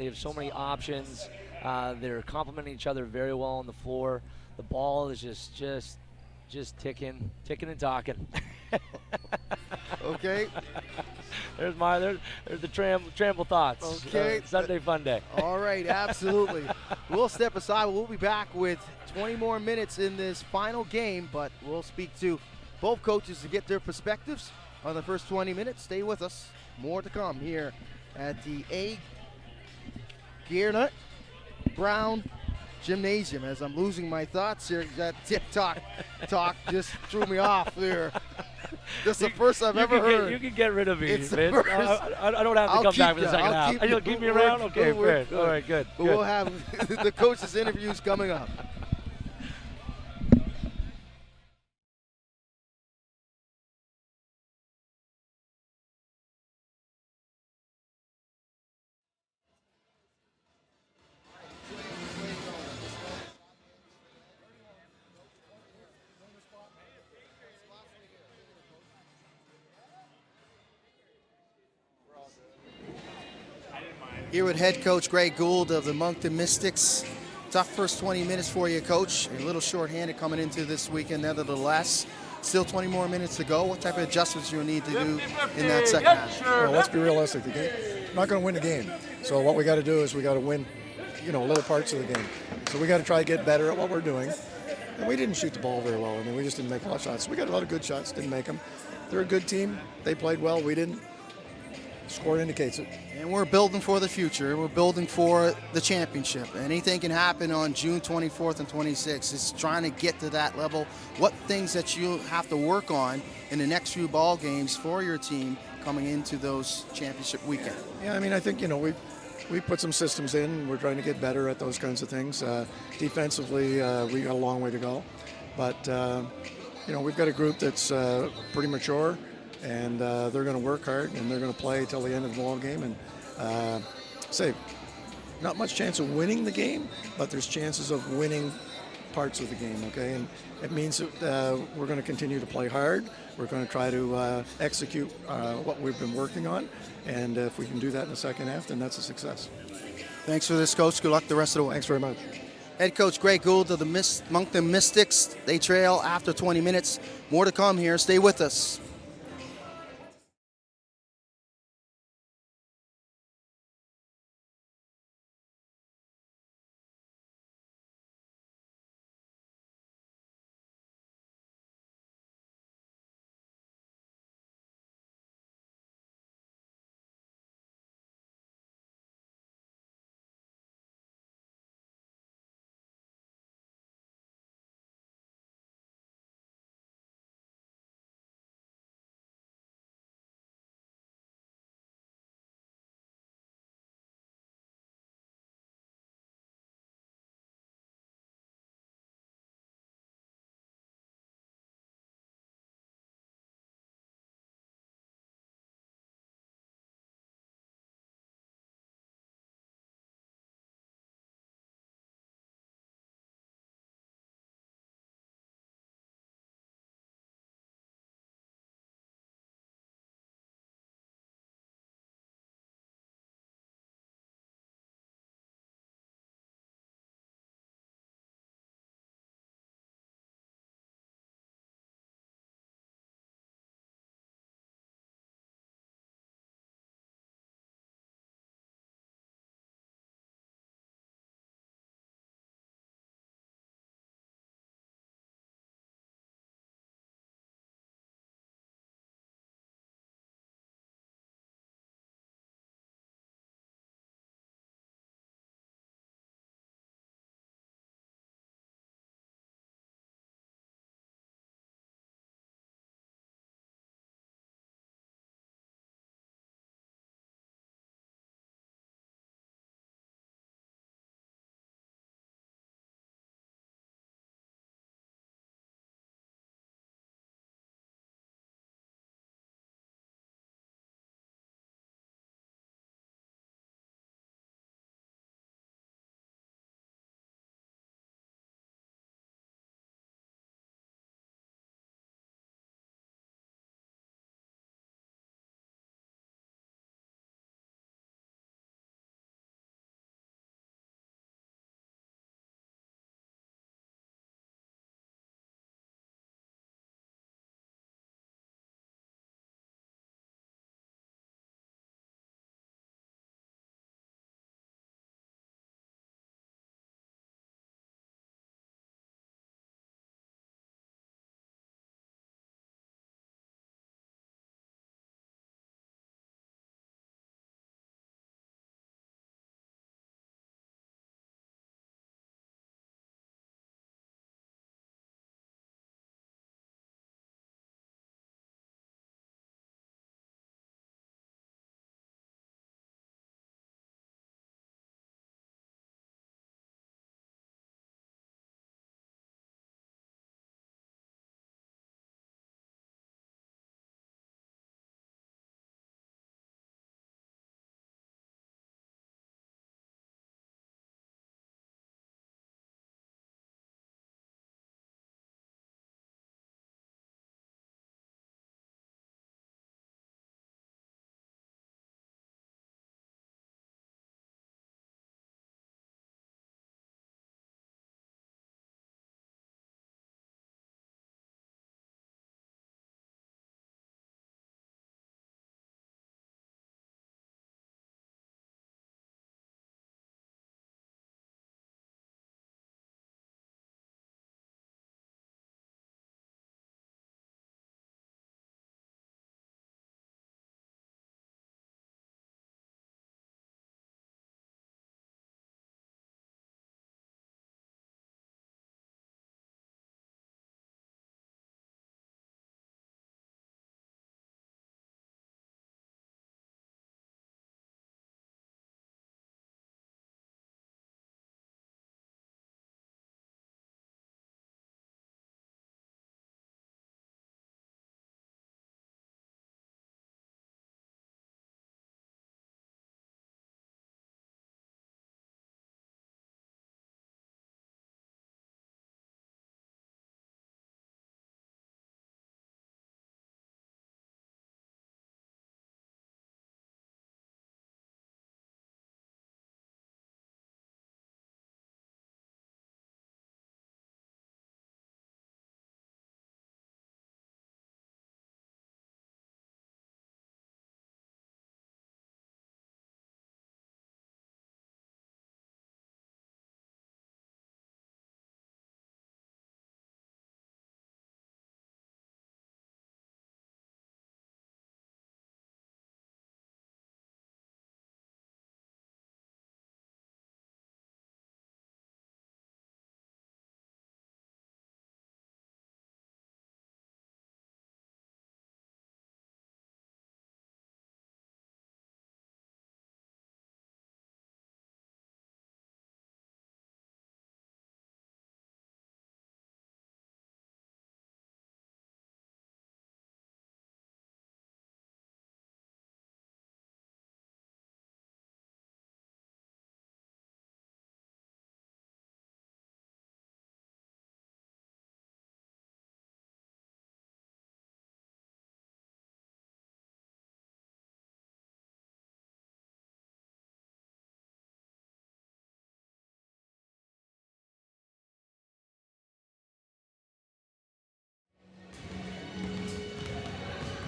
have so many options. They're complementing each other very well on the floor. The ball is just ticking and talking. Okay. There's the Trample thoughts. Okay. Sunday fun day. All right, absolutely. We'll step aside. We'll be back with 20 more minutes in this final game, but we'll speak to both coaches to get their perspectives on the first 20 minutes. Stay with us. More to come here at the A. Gearnut Brown Gymnasium. As I'm losing my thoughts here, that TikTok talk just threw me off there. This is the first I've ever heard. You can get rid of me, It's Vince. I don't have to come back for the second half. You'll keep me around? Okay, fair. All right, good. But we'll have the coaches' interviews coming up. Here with head coach Greg Gould of the Moncton Mystics. Tough first 20 minutes for you, coach. A little short-handed coming into this weekend, nevertheless. Still 20 more minutes to go. What type of adjustments do you need to do in that second half? Well, let's be realistic. We're not going to win the game. So what we got to do is we got to win, little parts of the game. So we got to try to get better at what we're doing. And we didn't shoot the ball very well. I mean, we just didn't make a lot of shots. We got a lot of good shots, didn't make them. They're a good team. They played well. We didn't. Score indicates it. And we're building for the future. We're building for the championship. Anything can happen on June 24th and 26th. It's trying to get to that level. What things that you have to work on in the next few ball games for your team coming into those championship weekend? Yeah, I mean, I think, we put some systems in. We're trying to get better at those kinds of things. Defensively, we got a long way to go. But, we've got a group that's pretty mature, and they're going to work hard, and they're going to play till the end of the ball game. And not much chance of winning the game, but there's chances of winning parts of the game, okay? And it means that we're going to continue to play hard. We're going to try to execute what we've been working on. And if we can do that in the second half, then that's a success. Thanks for this, Coach. Good luck the rest of the way. Thanks very much. Head coach Greg Gould of the Moncton Mystics. They trail after 20 minutes. More to come here. Stay with us.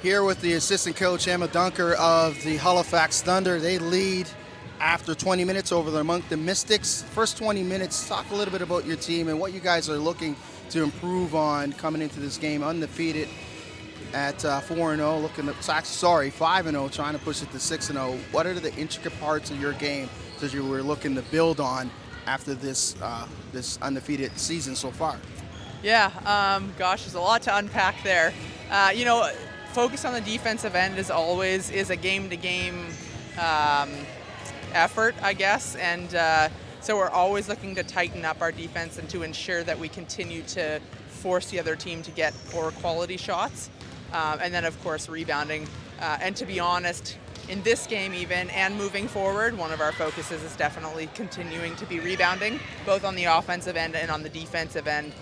Here with the assistant coach, Emma Dunker of the Halifax Thunder. They lead after 20 minutes over the Moncton Mystics. First 20 minutes, talk a little bit about your team and what you guys are looking to improve on coming into this game undefeated at 4-0, looking at, 5-0, trying to push it to 6-0. What are the intricate parts of your game that you were looking to build on after this this undefeated season so far? Yeah, gosh, there's a lot to unpack there. Focus on the defensive end is always a game-to-game effort, I guess, and so we're always looking to tighten up our defense and to ensure that we continue to force the other team to get poor quality shots, and then of course rebounding. And to be honest, in this game even and moving forward, one of our focuses is definitely continuing to be rebounding, both on the offensive end and on the defensive end.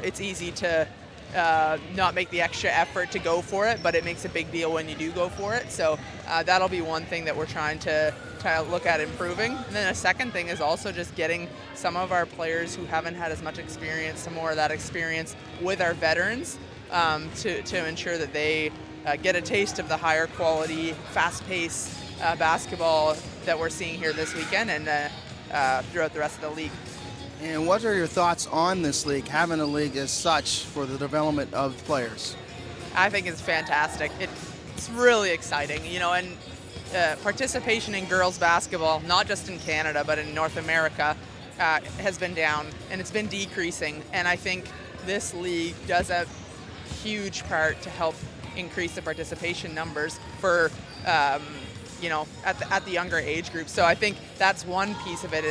It's easy to not make the extra effort to go for it, but it makes a big deal when you do go for it. So that'll be one thing that we're trying to look at improving. And then a second thing is also just getting some of our players who haven't had as much experience, some more of that experience with our veterans, to ensure that they get a taste of the higher quality, fast-paced basketball that we're seeing here this weekend and throughout the rest of the league. And what are your thoughts on this league, having a league as such for the development of players? I think it's fantastic. It's really exciting, and participation in girls basketball, not just in Canada, but in North America, has been down, and it's been decreasing. And I think this league does a huge part to help increase the participation numbers for, at the younger age group. So I think that's one piece of it.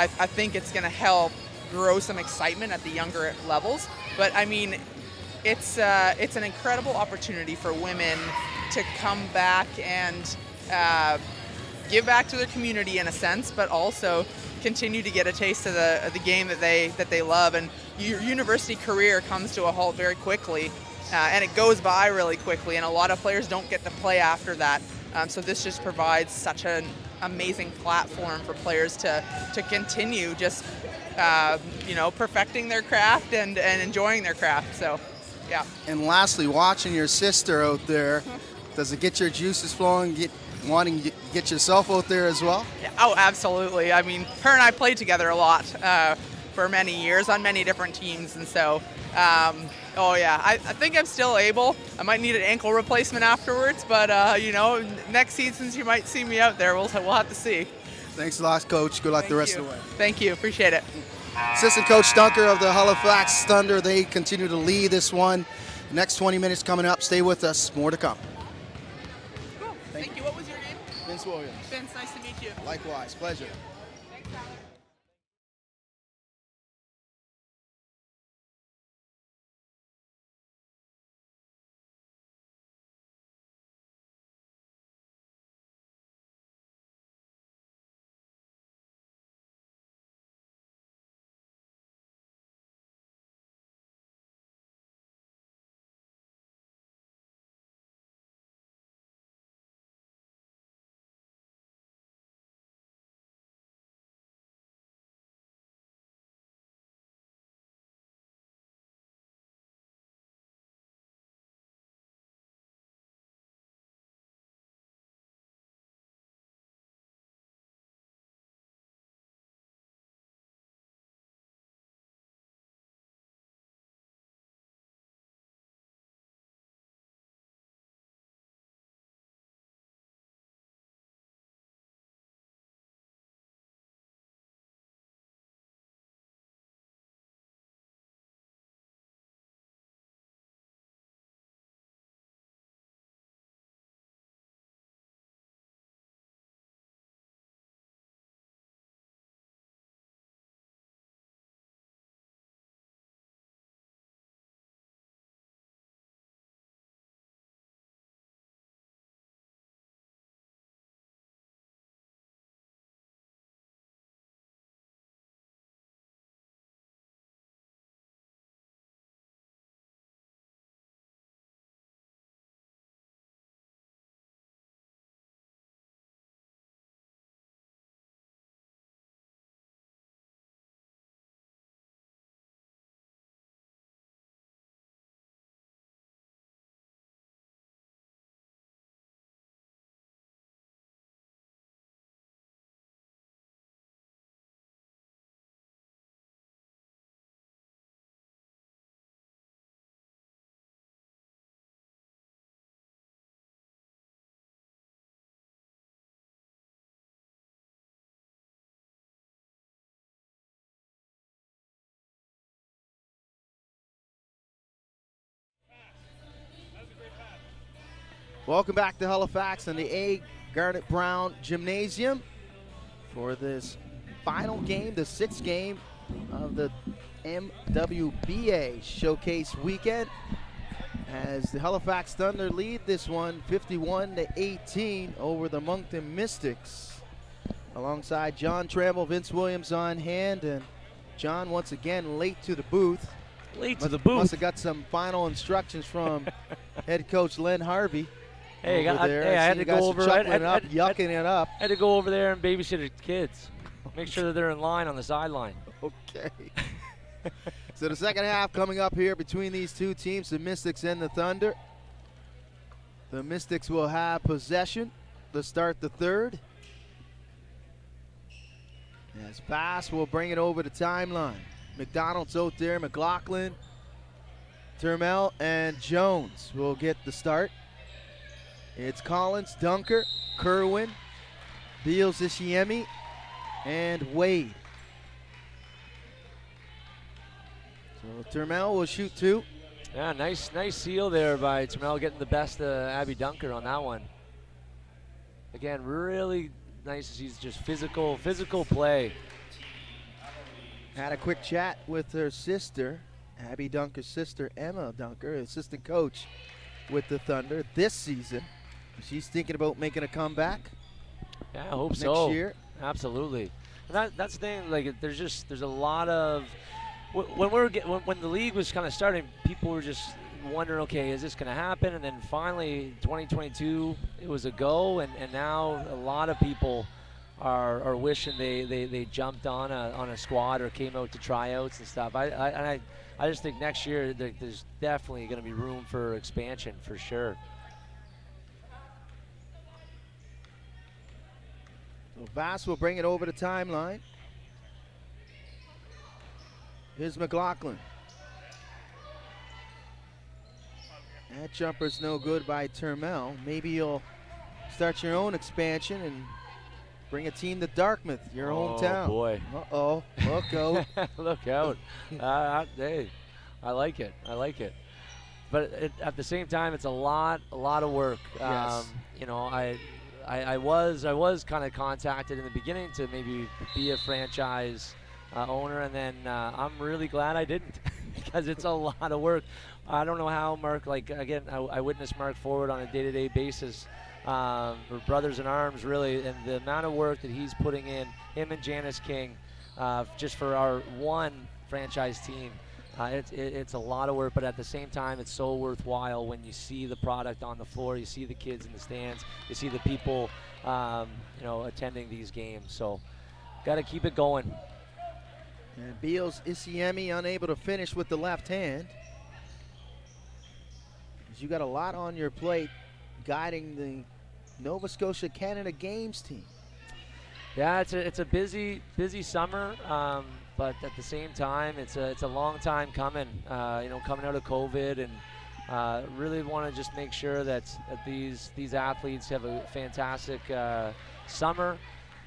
I think it's going to help grow some excitement at the younger levels. But I mean, it's an incredible opportunity for women to come back and give back to their community in a sense, but also continue to get a taste of the game that they love. And your university career comes to a halt very quickly, and it goes by really quickly. And a lot of players don't get to play after that. So this just provides such an amazing platform for players to continue just perfecting their craft and enjoying their craft. So yeah. And lastly, watching your sister out there, does it get your juices flowing, wanting to get yourself out there as well? Yeah, oh, absolutely. I mean, her and I played together a lot for many years on many different teams, and so I think I'm still able. I might need an ankle replacement afterwards, but next season you might see me out there. We'll have to see. Thanks a lot, Coach. Good luck the rest of the way. Thank you. Appreciate it. Assistant Coach Dunker of the Halifax Thunder. They continue to lead this one. Next 20 minutes coming up. Stay with us. More to come. Cool. Thank you. What was your name? Vince Williams. Vince, nice to meet you. Likewise. Pleasure. Thanks, Tyler. Welcome back to Halifax and the A. Garnet Brown Gymnasium for this final game, the 6th game of the MWBA Showcase Weekend, as the Halifax Thunder lead this one 51-18 over the Moncton Mystics. Alongside John Trammell, Vince Williams on hand, and John once again late to the booth. Must have got some final instructions from head coach Len Harvey. Hey, I had to go over. Yucking it up. Had to go over there and babysit the kids. Make sure that they're in line on the sideline. Okay. So the second half coming up here between these two teams, the Mystics and the Thunder. The Mystics will have possession to start the third. As Bass will bring it over the timeline. McDonald's out there, McLaughlin, Turmel, and Jones will get the start. It's Collins, Dunker, Kerwin, Beals, Ishiemi, and Wade. So Turmel will shoot 2. Yeah, nice seal there by Turmel, getting the best of Abby Dunker on that one. Again, really nice to see just physical play. Had a quick chat with her sister, Abby Dunker's sister, Emma Dunker, assistant coach with the Thunder this season. She's thinking about making a comeback. Yeah, I hope next so. year. Absolutely. And that's the thing. Like, there's a lot of when the league was kind of starting, people were just wondering, okay, is this going to happen? And then finally, 2022, it was a go, and now a lot of people are wishing they jumped on a squad or came out to tryouts and stuff. I just think next year there's definitely going to be room for expansion for sure. So Vass will bring it over the timeline. Here's McLaughlin. That jumper's no good by Turmel. Maybe you'll start your own expansion and bring a team to Dartmouth, your hometown. Oh, boy. Uh-oh. Look out. Look out. Hey, I like it. But at the same time, it's a lot of work. Yes. You know, I was kind of contacted in the beginning to maybe be a franchise owner, and then I'm really glad I didn't because it's a lot of work. I don't know how Mark, like, again, I witnessed Mark Forward on a day-to-day basis. For brothers in arms, really, and the amount of work that he's putting in, him and Janice King, just for our one franchise team. It's a lot of work, but at the same time, it's so worthwhile when you see the product on the floor, you see the kids in the stands, you see the people, attending these games. So, got to keep it going. And Beals Isiemi unable to finish with the left hand. You got a lot on your plate guiding the Nova Scotia Canada Games team. Yeah, it's a busy summer, but at the same time, it's a long time coming. Coming out of COVID, and really want to just make sure that these athletes have a fantastic summer.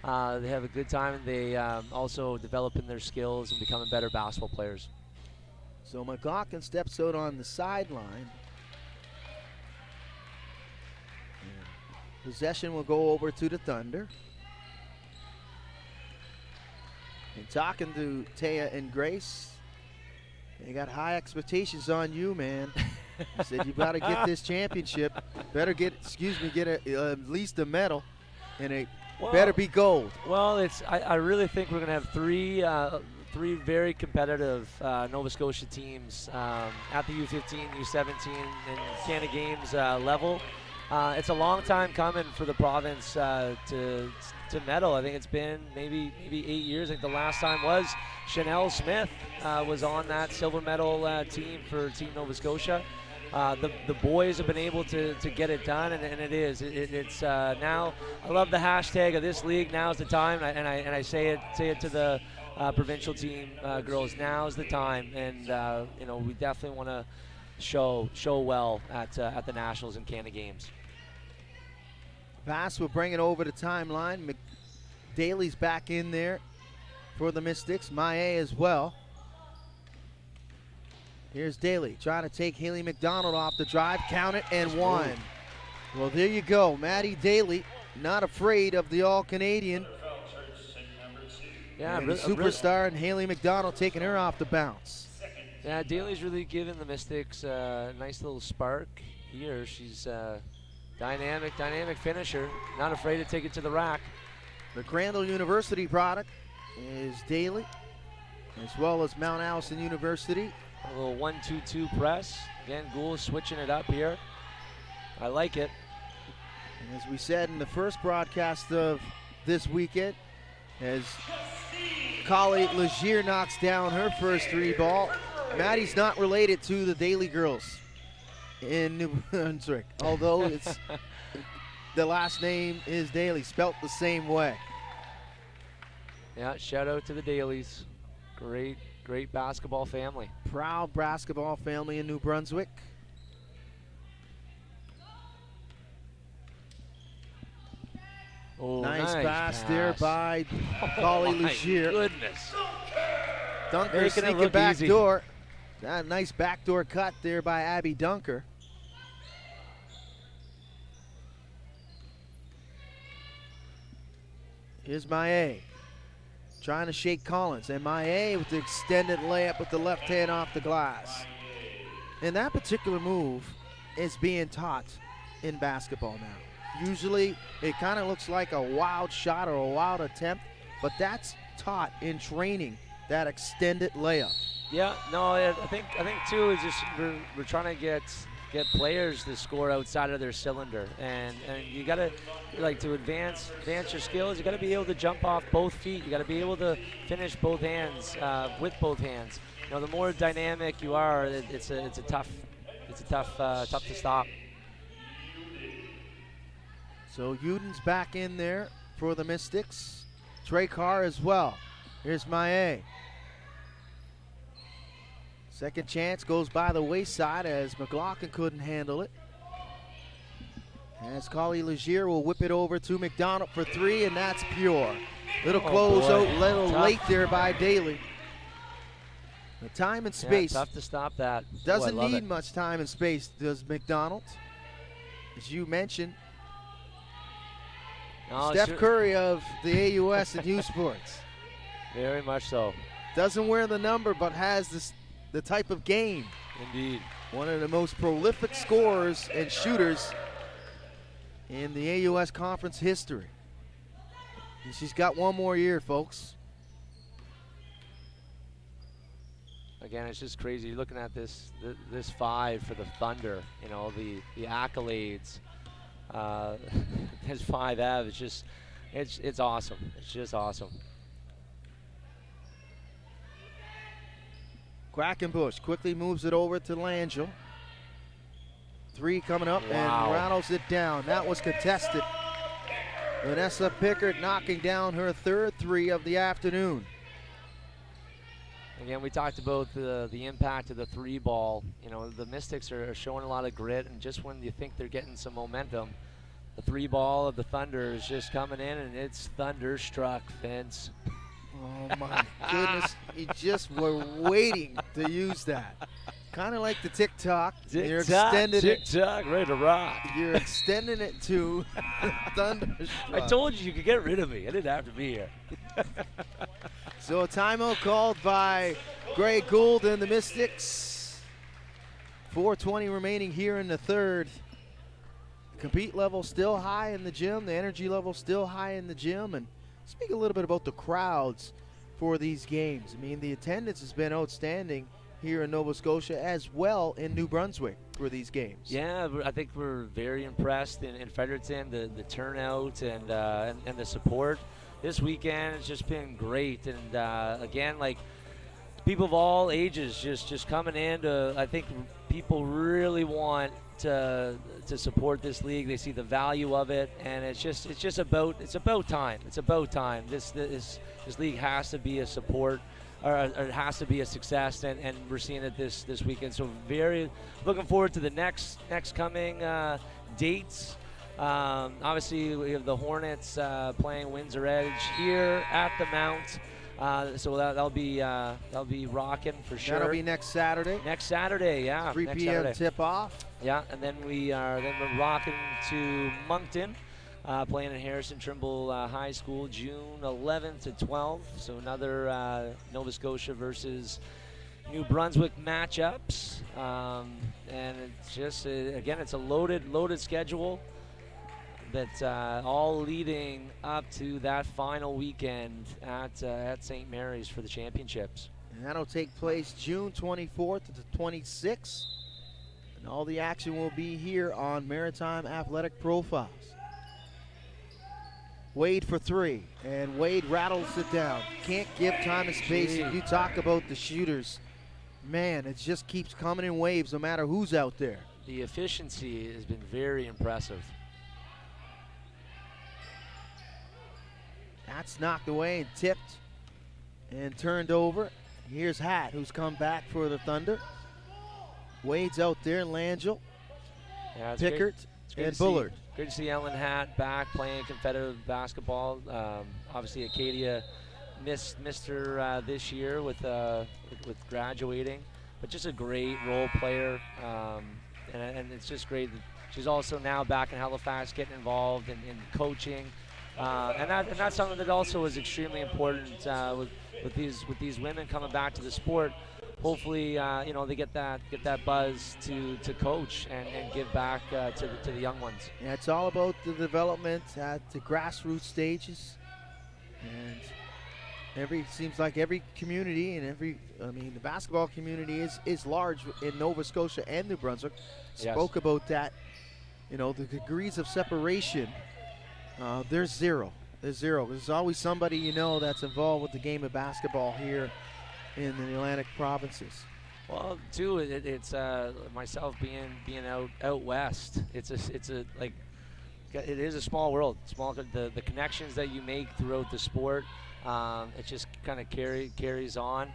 They have a good time, and they also developing their skills and becoming better basketball players. So McLaughlin steps out on the sideline. Possession will go over to the Thunder. And talking to Taya and Grace, they got high expectations on you, man. He said you got to get this championship. Better get at least a medal, and it better be gold. Well, I really think we're going to have three very competitive Nova Scotia teams at the U15, U17, and Canada Games level. It's a long time coming for the province to medal. I think it's been maybe 8 years. I think the last time was Chanel Smith was on that silver medal team for Team Nova Scotia. The boys have been able to get it done, and it's now. I love the hashtag of this league. Now's the time, and I say it to the provincial team girls. Now's the time, and we definitely want to show well at the Nationals and Canada Games. Vass will bring it over the timeline. Daly's back in there for the Mystics. Maé as well. Here's Daly trying to take Haley McDonald off the drive. Count it and one. Well, there you go. Maddie Daly, not afraid of the All-Canadian. Yeah, And the superstar and Haley McDonald taking her off the bounce. Yeah, Daly's really given the Mystics a nice little spark here. She's dynamic finisher. Not afraid to take it to the rack. The Crandall University product is Daly, as well as Mount Allison University. A little 1-2-2 press. Again, Gould switching it up here. I like it. And as we said in the first broadcast of this weekend, as Kali Legier knocks down her first 3 ball, Maddie's not related to the Daly girls in New Brunswick, although it's the last name is Daly, spelt the same way. Yeah, shout out to the Dalys. Great basketball family. Proud basketball family in New Brunswick. Oh, nice pass there by Kali Legier. Goodness. Dunker Making it sneaking look back easy. door. That nice backdoor cut there by Abby Dunker. Here's Maillet trying to shake Collins, and Maillet with the extended layup with the left hand off the glass. And that particular move is being taught in basketball now. Usually it kind of looks like a wild shot or a wild attempt, but that's taught in training, that extended layup. Yeah, no, I think too is just we're trying to get players to score outside of their cylinder, and you gotta to advance your skills. You gotta be able to jump off both feet. You gotta be able to finish both hands with both hands. You know, the more dynamic you are, it's tough to stop. So Uden's back in there for the Mystics. Trey Carr as well. Here's Maillet. Second chance goes by the wayside as McLaughlin couldn't handle it. As Kali Legier will whip it over to McDonald for 3, and that's pure. Little closeout, little Tough. late there by Daly. The time and space. Yeah, tough to stop that. Doesn't Love need it. much time and space, does McDonald. As you mentioned, No, Steph sure. Curry of the AUS and U Sports. Very much so. Doesn't wear the number, but has the type of game. Indeed. One of the most prolific scorers and shooters in the AUS conference history. And she's got one more year, folks. Again, it's just crazy. You're looking at this 5 for the Thunder. You know, the accolades. This 5F is just, it's awesome. It's just awesome. Quackenbush quickly moves it over to Langell. 3 coming up and rattles it down. That was contested. Vanessa Pickard knocking down her 3rd 3 of the afternoon. Again, we talked about the impact of the 3 ball. You know, the Mystics are showing a lot of grit, and just when you think they're getting some momentum, the 3 ball of the Thunder is just coming in, and it's thunderstruck, Vince. Oh my goodness, you just were waiting to use that. Kind of like the TikTok. You're extending it. TikTok, ready to rock. You're extending it to thunderstruck. I told you could get rid of me. I didn't have to be here. So a timeout called by Greg Gould and the Mystics. 4:20 remaining here in the 3rd. Compete level still high in the gym. The energy level still high in the gym. And speak a little bit about the crowds for these games. I mean, the attendance has been outstanding here in Nova Scotia as well in New Brunswick for these games. Yeah, I think we're very impressed in Fredericton, the turnout and the support. This weekend has just been great, and again, like people of all ages just coming in to, I think people really want to support this league. They see the value of it, and it's about time. It's about time. This league has to be a support, or it has to be a success, and we're seeing it this weekend. So very looking forward to the next coming dates. Obviously, we have the Hornets playing Windsor Edge here at the Mount. So that'll be rocking for sure. That'll be next Saturday. Next Saturday, yeah. 3 next p.m. Saturday. tip-off. Yeah, and then we're rocking to Moncton, playing at Harrison Trimble High School, June 11th to 12th. So another Nova Scotia versus New Brunswick matchups, and it's just again, it's a loaded schedule. That's all leading up to that final weekend at St. Mary's for the championships. And that'll take place June 24th to the 26th. And all the action will be here on Maritime Athletic Profiles. Wade for three, and Wade rattles it down. Can't give time and space. If you talk about the shooters, man, it just keeps coming in waves no matter who's out there. The efficiency has been very impressive. That's knocked away and tipped and turned over. Here's Hatt, who's come back for the Thunder. Wade's out there, Langell, Pickert, and Bullard. Great to see Ellen Hatt back playing competitive basketball. Obviously, Acadia missed her this year with graduating, but just a great role player, and it's just great that she's also now back in Halifax, getting involved in coaching. And that's something that also is extremely important with these women coming back to the sport. Hopefully, they get that buzz to coach and give back to the young ones. Yeah, it's all about the development at the grassroots stages, and seems like every community and the basketball community is large in Nova Scotia and New Brunswick. Yes. Spoke about that. The degrees of separation. There's zero. There's always somebody that's involved with the game of basketball here in the Atlantic provinces. Well, too, it's myself being out west. It is a small world. The connections that you make throughout the sport, it just kind of carries on,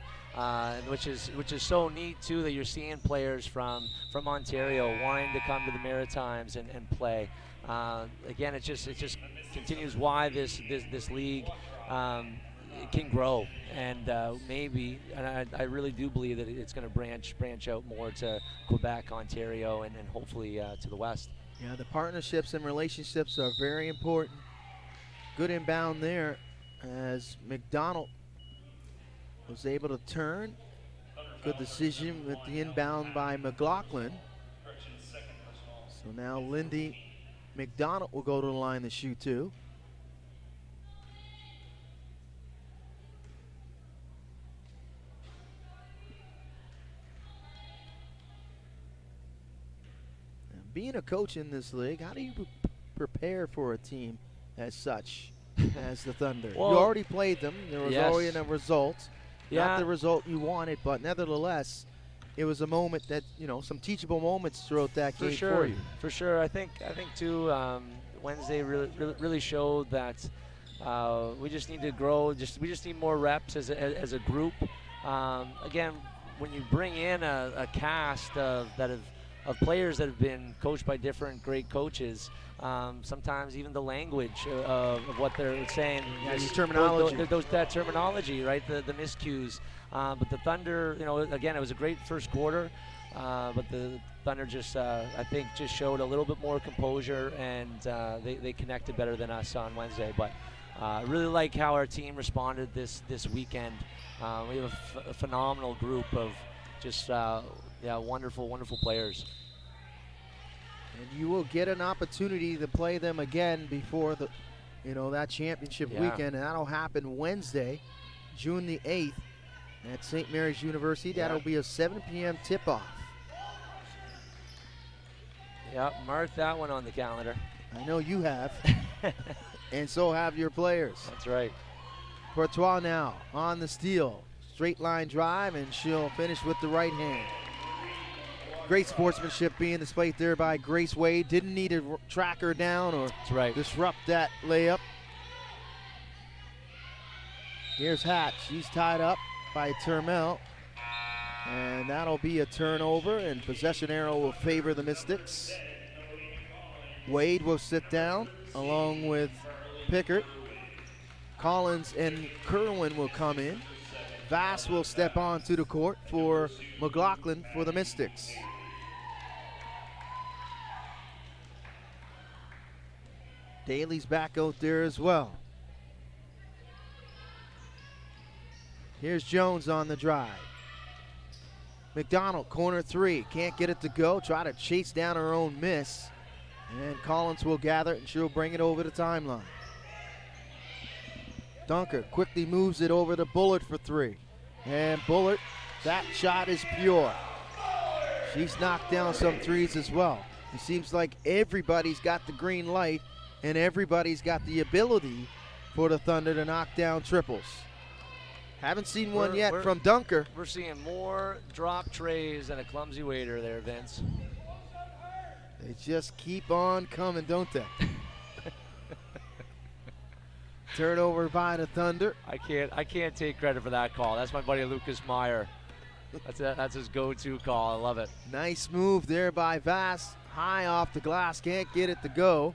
which is so neat too, that you're seeing players from Ontario wanting to come to the Maritimes and play. Again, it just continues why this league can grow, and I really do believe that it's going to branch out more to Quebec, Ontario, and hopefully to the west. Yeah, the partnerships and relationships are very important. Good inbound there as McDonald was able to turn. Good decision with the inbound by McLaughlin. So now Lindy McDonald will go to the line to shoot two. And being a coach in this league, how do you prepare for a team as such as the Thunder? Well, you already played them. There was yes. already a result. Yeah. Not the result you wanted, but nevertheless, it was a moment that, some teachable moments throughout that game for you. For sure. I think too, Wednesday really showed that we just need to grow. We just need more reps as a group. Again, when you bring in a cast of players that have been coached by different great coaches, sometimes even the language of what they're saying, terminology, that terminology, right? The miscues. But the Thunder, again, it was a great first quarter, but the Thunder just showed a little bit more composure, and they connected better than us on Wednesday. But I really like how our team responded this weekend. We have a phenomenal group of just wonderful players. And you will get an opportunity to play them again before that championship weekend, and that'll happen Wednesday, June the 8th at St. Mary's University. That'll be a 7 p.m. tip-off. Yep, mark that one on the calendar. I know you have, and so have your players. That's right. Courtois now on the steal. Straight line drive, and she'll finish with the right hand. Great sportsmanship being displayed there by Grace Wade. Didn't need to track her down or disrupt that layup. Here's Hatt. She's tied up by Turmel. And that'll be a turnover, and possession arrow will favor the Mystics. Wade will sit down along with Pickert. Collins and Kerwin will come in. Vass will step onto the court for McLaughlin for the Mystics. Daly's back out there as well. Here's Jones on the drive. McDonald, corner three. Can't get it to go. Try to chase down her own miss. And Collins will gather it, and she'll bring it over the timeline. Dunker quickly moves it over to Bullard for three. And Bullard, that shot is pure. She's knocked down some threes as well. It seems like everybody's got the green light and everybody's got the ability for the Thunder to knock down triples. Haven't seen one yet from Dunker. We're seeing more drop trays than a clumsy waiter there, Vince. They just keep on coming, don't they? Turnover by the Thunder. I can't take credit for that call. That's my buddy Lucas Meyer. That's his go-to call. I love it. Nice move there by Vass. High off the glass, can't get it to go.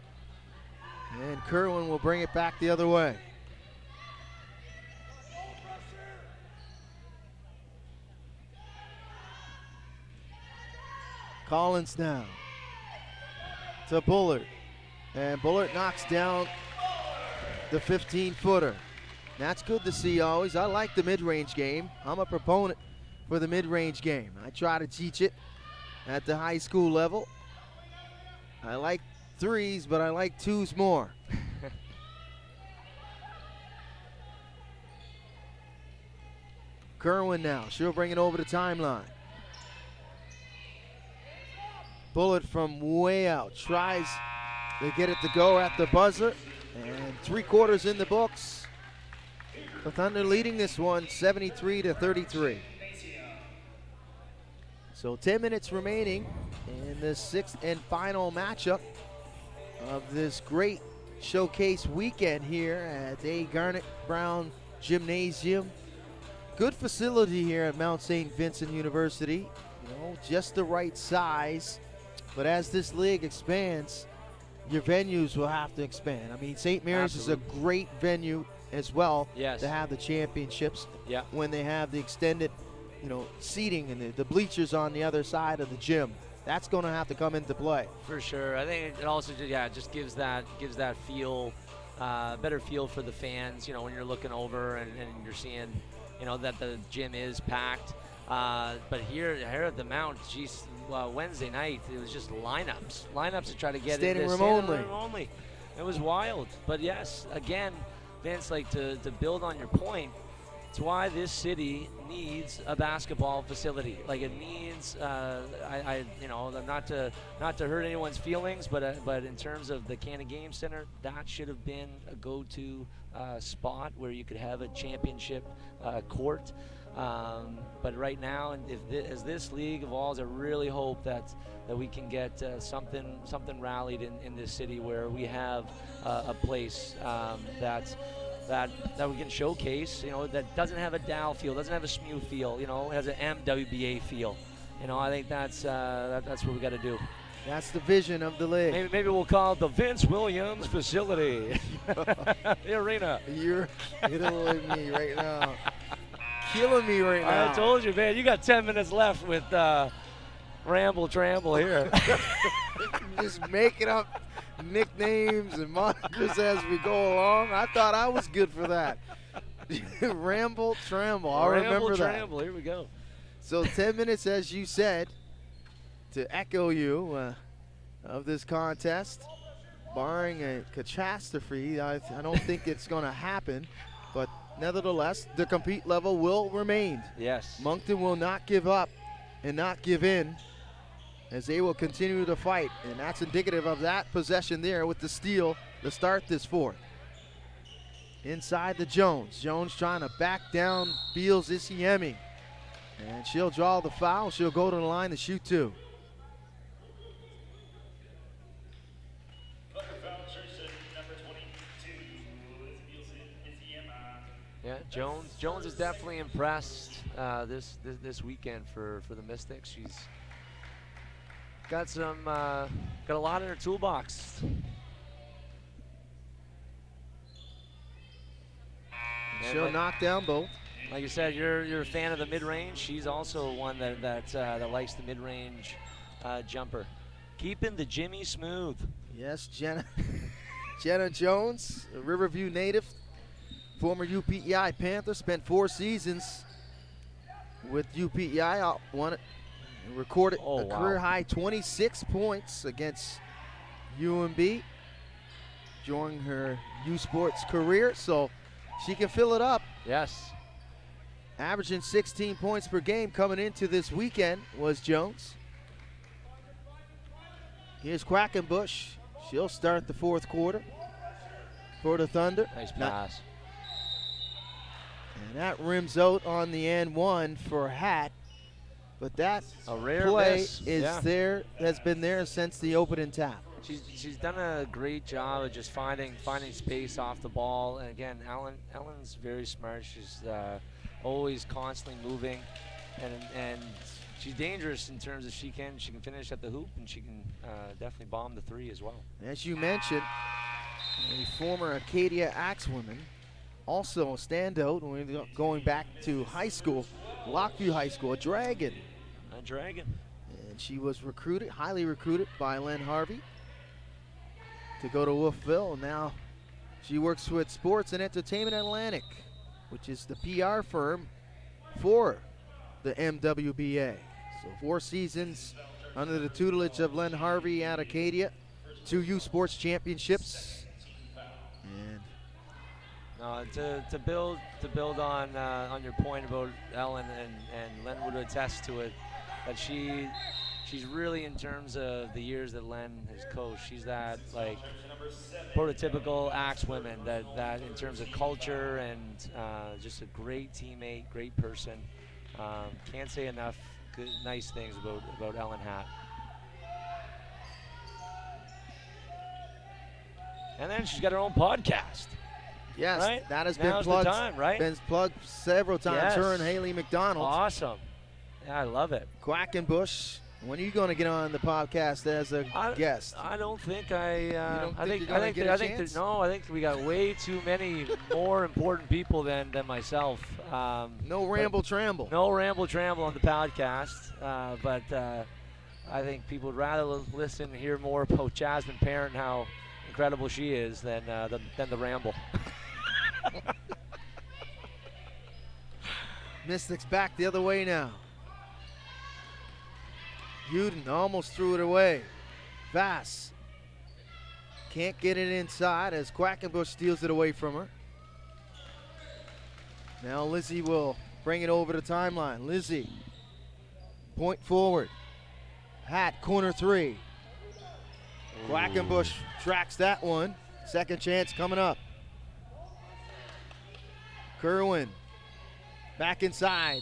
And Kerwin will bring it back the other way. Collins now to Bullard. And Bullard knocks down the 15-footer. That's good to see always. I like the mid-range game. I'm a proponent for the mid-range game. I try to teach it at the high school level. I like threes, but I like twos more. Kerwin now. She'll bring it over the timeline. Bullet from way out. Tries to get it to go at the buzzer. And 3/4 in the books. The Thunder leading this one 73-33. So 10 minutes remaining in the sixth and final matchup of this great showcase weekend here at A. Garnet Brown Gymnasium. Good facility here at Mount St. Vincent University. You know, just the right size. But as this league expands, your venues will have to expand. I mean, St. Mary's is a great venue as well to have the championships when they have the extended, you know, seating and the bleachers on the other side of the gym. That's going to have to come into play. For sure. I think it also just gives that feel, better feel for the fans, you know, when you're looking over and you're seeing, you know, that the gym is packed. But here at the Mount, geez, Wednesday night, it was just lineups to try to get standing in. Standing room only. It was wild. But yes, again, Vince, like to build on your point, it's why this city needs a basketball facility. Like it needs, you know, not to hurt anyone's feelings, but in terms of the Canada Game Center, that should have been a go-to spot where you could have a championship court. But right now, as this league evolves, I really hope that we can get something rallied in this city where we have a place that we can showcase, you know, that doesn't have a Dow feel, doesn't have a SMU feel, you know, it has an MWBA feel. You know, I think that's what we got to do. That's the vision of the league. Maybe we'll call it the Vince Williams facility. The arena. You're killing me right now. Killing me right now. I told you, man. You got 10 minutes left with Ramble Tramble here. Just making up nicknames and monikers as we go along. I thought I was good for that. Ramble Tramble. I'll remember that. Tramble. Here we go. So 10 minutes, as you said, to echo you of this contest. Barring a catastrophe, I don't think it's going to happen. But nevertheless, the compete level will remain. Yes. Moncton will not give up and not give in as they will continue to fight. And that's indicative of that possession there with the steal to start this fourth. Inside the Jones. Jones trying to back down Beals Isiemi. And she'll draw the foul. She'll go to the line to shoot two. Yeah, Jones is definitely impressed this weekend for the Mystics. She's got a lot in her toolbox. She'll knock down both. Like you said, you're a fan of the mid-range. She's also one that likes the mid-range jumper. Keeping the Jimmy smooth. Yes, Jenna. Jenna Jones, a Riverview native, former UPEI Panther, spent 4 seasons with UPEI. Recorded a career-high 26 points against UMB during her U Sports career, so she can fill it up. Yes. Averaging 16 points per game coming into this weekend was Jones. Here's Quackenbush. She'll start the 4th quarter for the Thunder. Nice pass. And that rims out on the end one for Hat. But that a rare play miss. is there, has been there since the opening tap. She's done a great job of just finding space off the ball. And again, Ellen's very smart. She's always constantly moving, and she's dangerous in terms of she can finish at the hoop, and she can definitely bomb the 3 as well. As you mentioned, a former Acadia Axewoman, also a standout when we're going back to high school, Lockview High School, a Dragon. A Dragon. And she was recruited, highly recruited by Len Harvey to go to Wolfville. And now she works with Sports and Entertainment Atlantic, which is the PR firm for the MWBA. So 4 seasons under the tutelage of Len Harvey at Acadia, 2 U Sports championships. And to build on your point about Ellen, and Len would attest to it, that she's really, in terms of the years that Len has coached, she's that like prototypical Axewoman that in terms of culture and just a great teammate, great person. Can't say enough nice things about Ellen Hatt. And then she's got her own podcast. yes, right? that has Now's been plugged. the time, right? Been plugged several times. Yes. Her and Haley McDonald. Awesome. Yeah, I love it. Quackenbush. When are you going to get on the podcast as a guest? I don't think I think chance? I think we got way too many more important people than myself. No ramble tramble. No ramble tramble on the podcast. But I think people would rather listen and hear more about Jasmine Parent, how incredible she is, than the ramble. Mystics back the other way now. Uden almost threw it away. Vass can't get it inside as Quackenbush steals it away from her. Now Lizzie will bring it over the timeline. Lizzie, point forward. Hat, corner 3. Quackenbush tracks that one. Second chance coming up. Kerwin back inside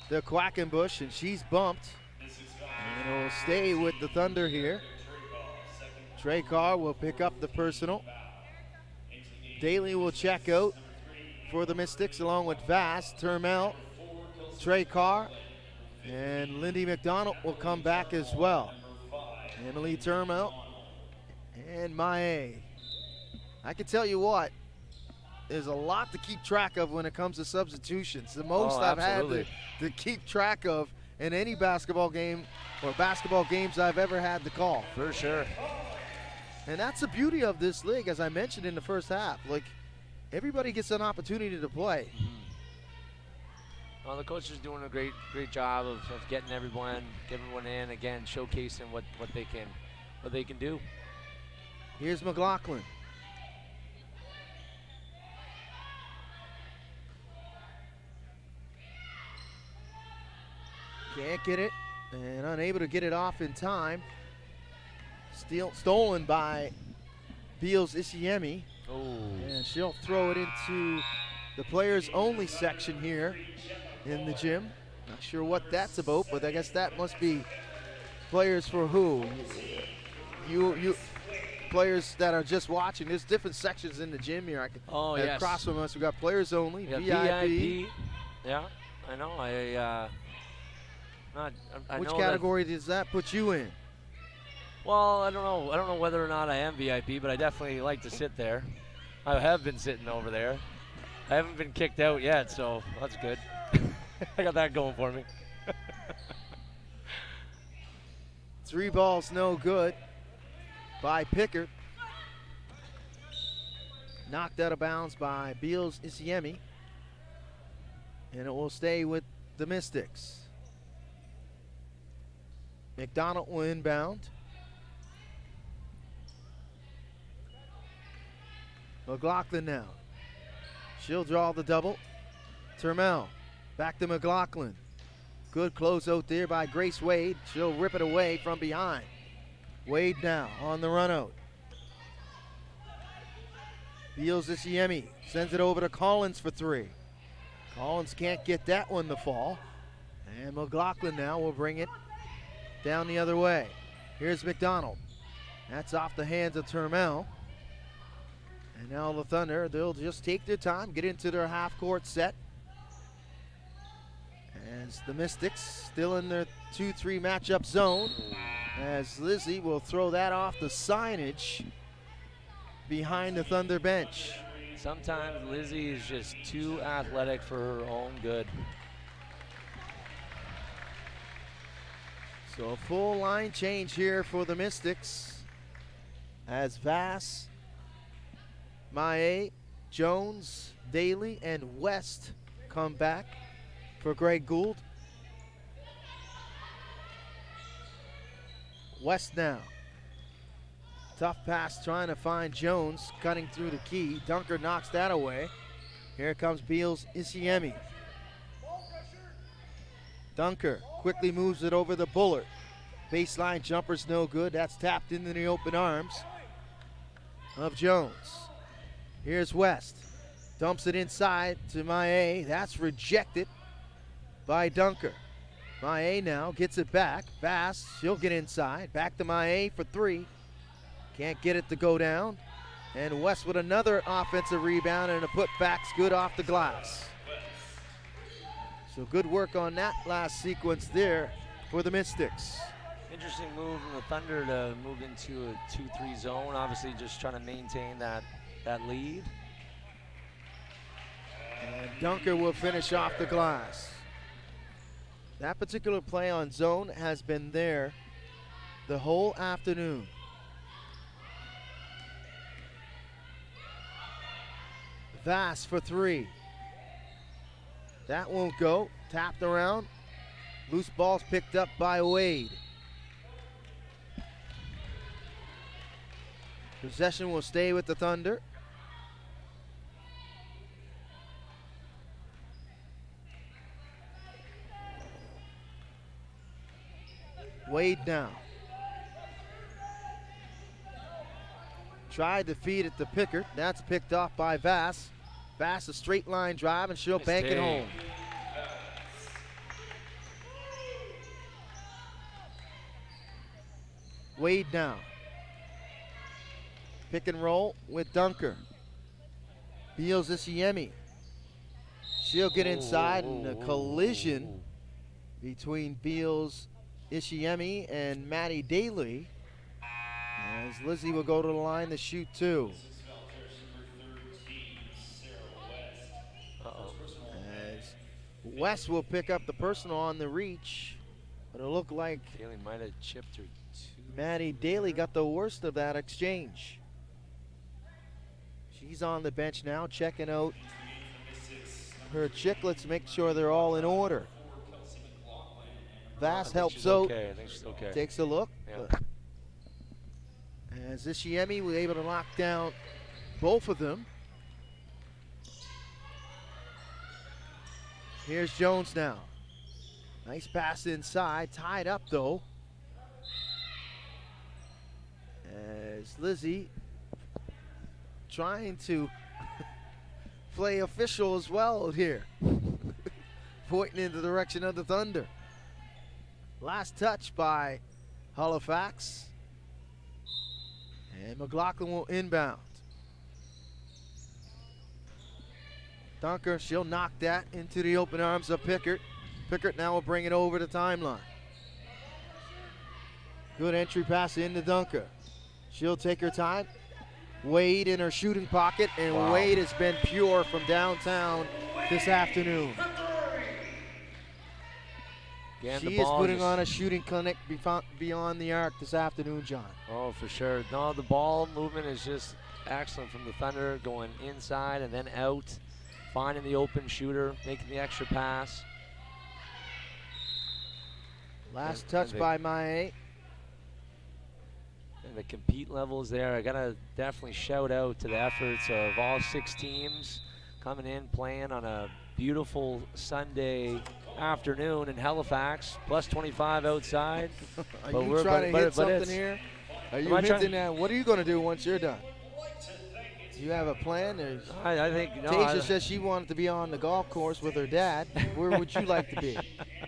the Quackenbush, and she's bumped. And it'll stay with the Thunder here. Trey Carr will pick up the personal. Daly will check out for the Mystics along with Vass, Termel, Trey Carr, and Lindy McDonald will come back as well. Emily Termel and Mae. I can tell you what, there's a lot to keep track of when it comes to substitutions. The most I've had to keep track of in any basketball game or basketball games I've ever had to call. For sure. And that's the beauty of this league, as I mentioned in the first half. Like, everybody gets an opportunity to play. Well, the coach is doing a great job of getting everyone in, again, showcasing what they can do. Here's McLaughlin. Can't get it, and unable to get it off in time. Stolen by Beals Isiemi. Oh. And she'll throw it into the players only section here in the gym. Not sure what that's about, but I guess that must be players for who? You players that are just watching. There's different sections in the gym here. Yes. Across from us, we got players only, VIP. Yeah, I know. Which category does that put you in? Well, I don't know. I don't know whether or not I am VIP, but I definitely like to sit there. I have been sitting over there. I haven't been kicked out yet, so that's good. I got that going for me. 3 balls no good by Pickard. Knocked out of bounds by Beals Isiemi. And it will stay with the Mystics. McDonald will inbound. McLaughlin now. She'll draw the double. Turmel back to McLaughlin. Good closeout there by Grace Wade. She'll rip it away from behind. Wade now on the run out. Beals Isiemi sends it over to Collins for three. Collins can't get that one to fall. And McLaughlin now will bring it down the other way. Here's McDonald. That's off the hands of Turmel. And now the Thunder, they'll just take their time, get into their half-court set. As the Mystics still in their 2-3 matchup zone. As Lizzie will throw that off the signage behind the Thunder bench. Sometimes Lizzie is just too athletic for her own good. So a full line change here for the Mystics. As Vass, Mae, Jones, Daly, and West come back for Greg Gould. West now. Tough pass trying to find Jones, cutting through the key. Dunker knocks that away. Here comes Beals Isiemi. Dunker quickly moves it over the Bullard. Baseline jumper's no good. That's tapped into the open arms of Jones. Here's West. Dumps it inside to Mae. That's rejected by Dunker. Mae now gets it back. Bass, she'll get inside. Back to Mae for three. Can't get it to go down. And West with another offensive rebound and a putback's good off the glass. So good work on that last sequence there for the Mystics. Interesting move from the Thunder to move into a 2-3 zone. Obviously just trying to maintain that lead. And Dunker will finish off the glass. That particular play on zone has been there the whole afternoon. Vass for three. That won't go. Tapped around. Loose ball's picked up by Wade. Possession will stay with the Thunder. Wade now. Tried to feed it to Pickard. That's picked off by Vass. Vass a straight line drive and she'll bank it home. Wade now. Pick and roll with Dunker. Beals Isiemi. She'll get inside and a collision between Beals Isiemi and Maddie Daly. As Lizzie will go to the line to shoot two. As West will pick up the personal on the reach, but it looked like Daly might have chipped her two. Maddie Daly got the worst of that exchange. She's on the bench now, checking out her chicklets, make sure they're all in order. Vass helps out, I think she's okay. takes a look. Yeah. As Isiemi was able to knock down both of them. Here's Jones now. Nice pass inside, tied up though. As Lizzie trying to play official as well here. Pointing in the direction of the Thunder. Last touch by Halifax. And McLaughlin will inbound. Dunker, she'll knock that into the open arms of Pickard. Pickard now will bring it over the timeline. Good entry pass into Dunker. She'll take her time. Wade in her shooting pocket, and wow. Wade has been pure from downtown this afternoon. Again, She is putting on a shooting clinic beyond the arc this afternoon, John. Oh, for sure. No, the ball movement is just excellent from the Thunder, going inside and then out, finding the open shooter, making the extra pass. Last touch by Mae. And the compete levels there, I gotta definitely shout out to the efforts of all 6 teams coming in, playing on a beautiful Sunday afternoon in Halifax, plus 25 outside. Are you trying to hit something here? Are you hinting at what are you going to do once you're done? Do you have a plan? I think no. Tasia says she wanted to be on the golf course with her dad. Where would you like to be?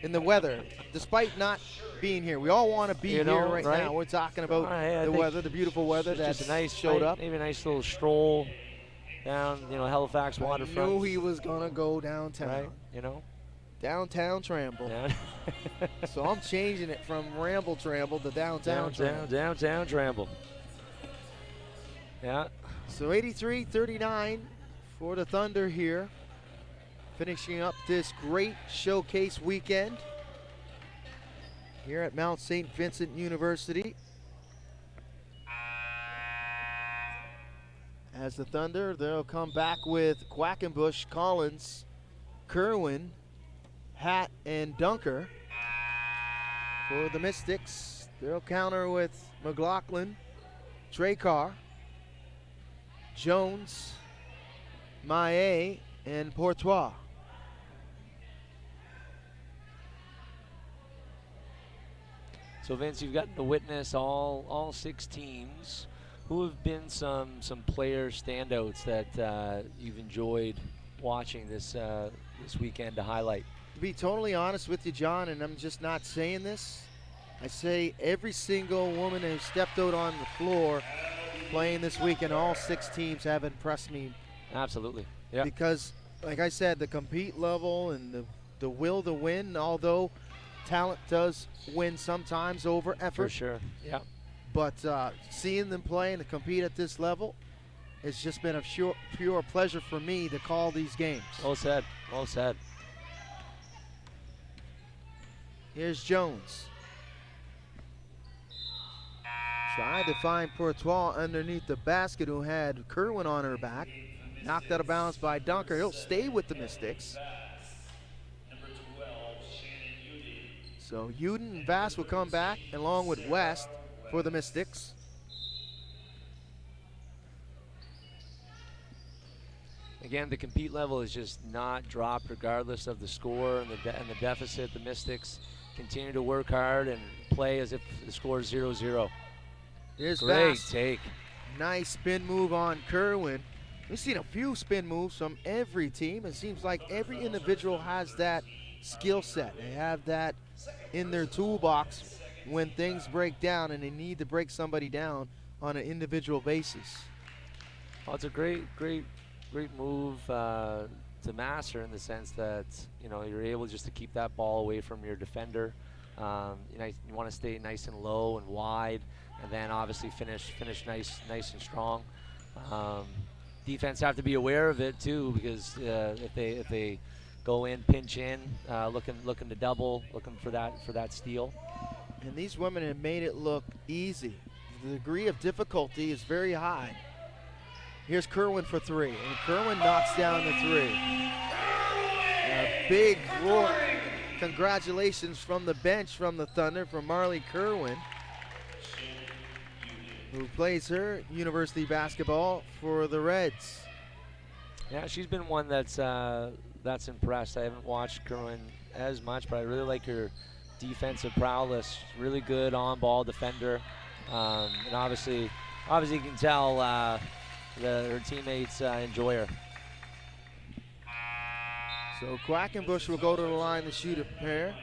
In the weather, despite not being here. We all want to be here right now. We're talking about the weather, the beautiful weather that showed up. Maybe a nice little stroll down, Halifax waterfront. I knew he was going to go downtown. Right, Downtown Tramble. Yeah. So I'm changing it from Ramble Tramble to Downtown Tramble. Downtown Tramble. Yeah. So 83-39 for the Thunder here. Finishing up this great showcase weekend here at Mount St. Vincent University. As the Thunder, they'll come back with Quackenbush, Collins, Kerwin, Hatt, and Dunker. For the Mystics, they'll counter with McLaughlin, Trakar, Jones, Maé, and Portois. So Vince, you've gotten to witness all 6 teams. Who have been some player standouts that you've enjoyed watching this weekend to highlight? To be totally honest with you, John, and I'm just not saying this, I say every single woman who stepped out on the floor playing this weekend, all 6 teams have impressed me. Absolutely, yeah. Because, like I said, the compete level and the will to win, although talent does win sometimes over effort. For sure, yeah. But seeing them play and to compete at this level, it's just been a pure pleasure for me to call these games. Well said, well said. Here's Jones. Tried to find Portois underneath the basket, who had Kerwin on her back. Knocked out of bounds by Dunker. He'll stay with the Mystics. So Uden and Vass will come back along with West for the Mystics. Again, the compete level is just not dropped regardless of the score and the deficit. The Mystics continue to work hard and play as if the score is 0-0. Here's Great Vass. take. Nice spin move on Kerwin. We've seen a few spin moves from every team. It seems like every individual has that skill set. They have that in their toolbox when things break down and they need to break somebody down on an individual basis. Well, it's a great move to master, in the sense that you're able just to keep that ball away from your defender. You want to stay nice and low and wide, and then obviously finish nice and strong. Defense have to be aware of it too, because if they go in, pinch in, looking to double, looking for that steal. And these women have made it look easy. The degree of difficulty is very high. Here's Kerwin for 3, and Kerwin knocks down the 3. A big roar. Congratulations from the bench from the Thunder for Marley Kerwin, who plays her university basketball for the Reds. Yeah, she's been one that's impressed. I haven't watched Kerwin as much, but I really like her defensive prowess. Really good on-ball defender, and obviously you can tell her teammates enjoy her. So Quackenbush will go to the line to shoot a pair.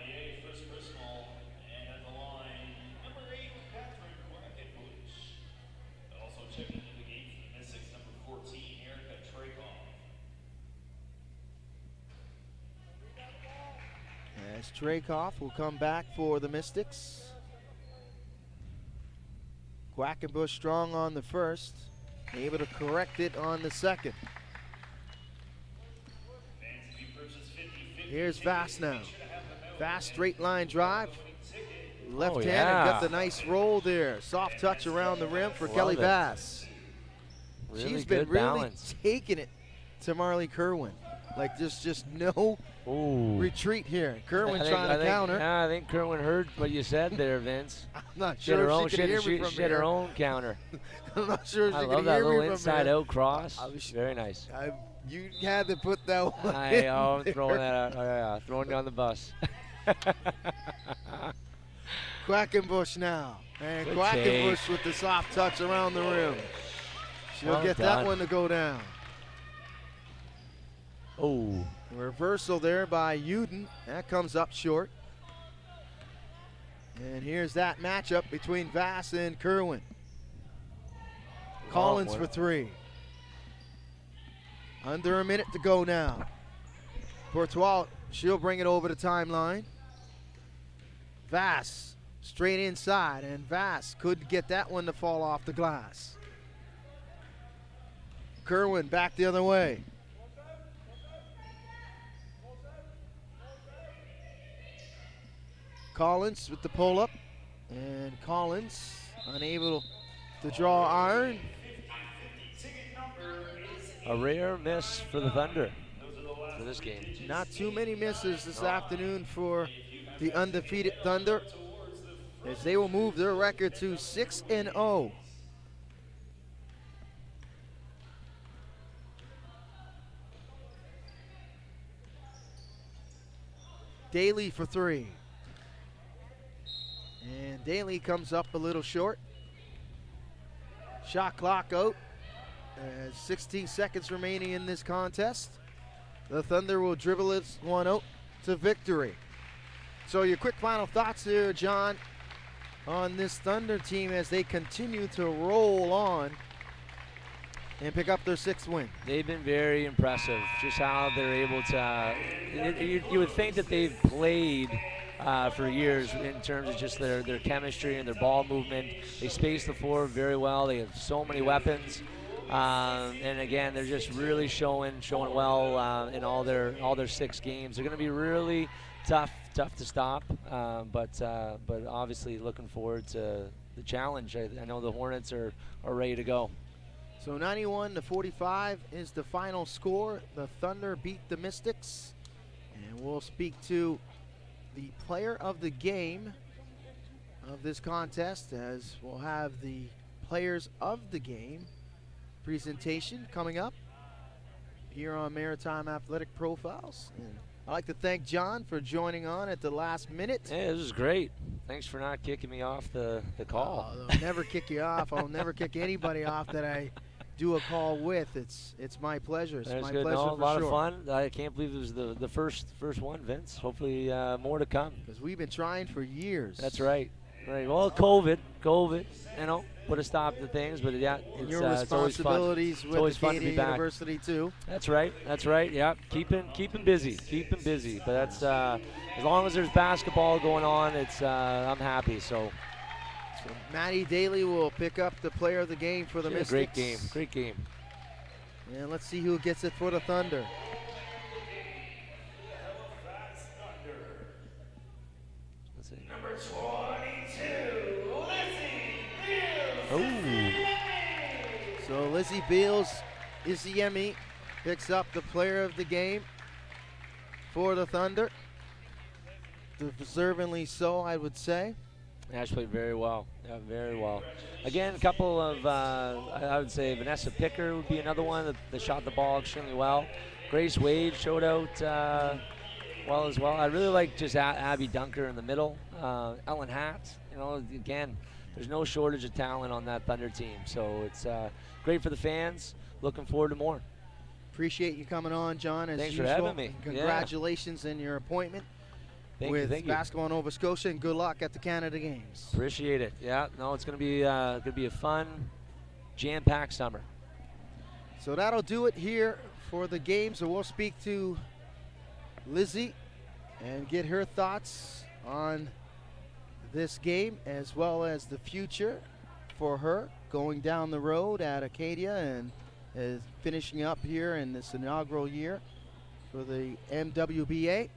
As Trakoff will come back for the Mystics. Quackenbush strong on the first, able to correct it on the second. Here's Vass now. Vass straight line drive. Left hand and got the nice roll there. Soft touch around the rim for Kelly Vass. Really she's good been really balance. taking it to Marley Kerwin. Like there's just no retreat here. Kerwin trying to counter. Yeah, I think Kerwin heard what you said there, Vince. I'm not She had sure her if own, she could hear me from she had here. her own counter. I'm not sure if I she love could that hear little me from inside here. out cross. Very nice. You had to put that one I'm in throwing there. that out. Oh, yeah, throwing down the bus. Quackenbush now. And Good Quackenbush with the soft touch around the rim. She'll Well get done. that one to go down. Oh, Reversal there by Uden. That comes up short. And here's that matchup between Vass and Kerwin. Collins for three. Under a minute to go now. Courtois, she'll bring it over the timeline. Vass straight inside, and Vass could get that one to fall off the glass. Kerwin back the other way. Collins with the pull-up, and Collins unable to draw iron. a rare miss for the Thunder for this game. Not too many misses this afternoon for the undefeated Thunder, as they will move their record to 6-0. Daly for three. And Daly comes up a little short. Shot clock out. 16 seconds remaining in this contest. The Thunder will dribble this one out to victory. So your quick final thoughts here, John, on this Thunder team as they continue to roll on and pick up their sixth win. They've been very impressive, just how they're able to, you would think that they've played for years in terms of just their chemistry and their ball movement. They space the floor very well. They have so many weapons. And again, they're just really showing well in all their 6 games. They're going to be really tough to stop, but obviously looking forward to the challenge. I know the Hornets are ready to go. So 91-45 is the final score. The Thunder beat the Mystics, and we'll speak to the player of the game of this contest, as we'll have the players of the game presentation coming up here on Maritime Athletic Profiles. And I'd like to thank John for joining on at the last minute. Hey, this is great. Thanks for not kicking me off the call. I'll never kick you off. I'll never kick anybody off that I do a call with. It's my pleasure. It's That's my good. pleasure No, a for lot sure. of fun. I can't believe it was the first one, Vince. Hopefully more to come. Because we've been trying for years. That's right. Right. Well, COVID, put a stop to things, but yeah, And it's, your it's always fun. responsibilities It's always with fun to be Acadia back. University too. That's right. Yeah, keep him busy. But that's as long as there's basketball going on, it's I'm happy. So Maddie Daly will pick up the player of the game for the Mystics. Great game. And let's see who gets it for the Thunder. Let's see. Number 22, Lizzie Beals. Oh, So Lizzie Beals, Isiemi, picks up the player of the game for the Thunder. Deservingly so, I would say. Ash played very well. Yeah, very well. Again, a couple of, I would say Vanessa Picker would be another one that shot the ball extremely well. Grace Wade showed out well as well. I really like just Abby Dunker in the middle. Ellen Hatt, again, there's no shortage of talent on that Thunder team. So it's great for the fans. Looking forward to more. Appreciate you coming on, John, as Thanks for usual. having me. Congratulations in your appointment Thank with you. Basketball Nova Scotia, and good luck at the Canada Games. Appreciate it. Yeah, no, it's gonna be a fun, jam-packed summer. So that'll do it here for the games. So we'll speak to Lizzie and get her thoughts on this game, as well as the future for her going down the road at Acadia and is finishing up here in this inaugural year for the MWBA.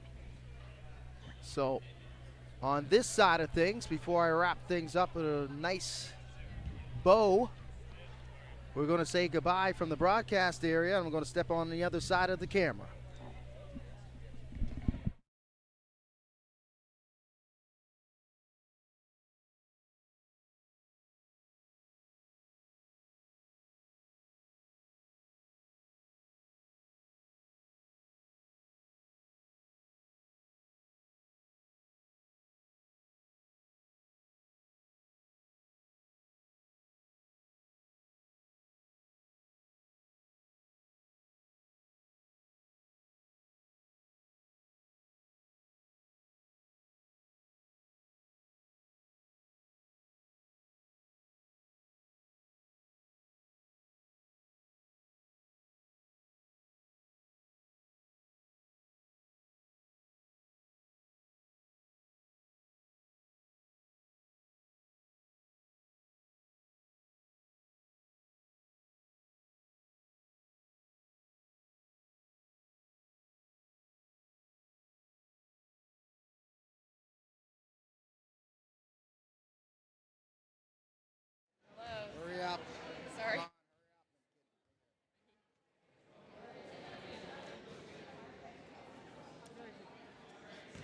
So on this side of things, before I wrap things up with a nice bow, We're going to say goodbye from the broadcast area, and we're going to step on the other side of the camera. Hurry up. Sorry.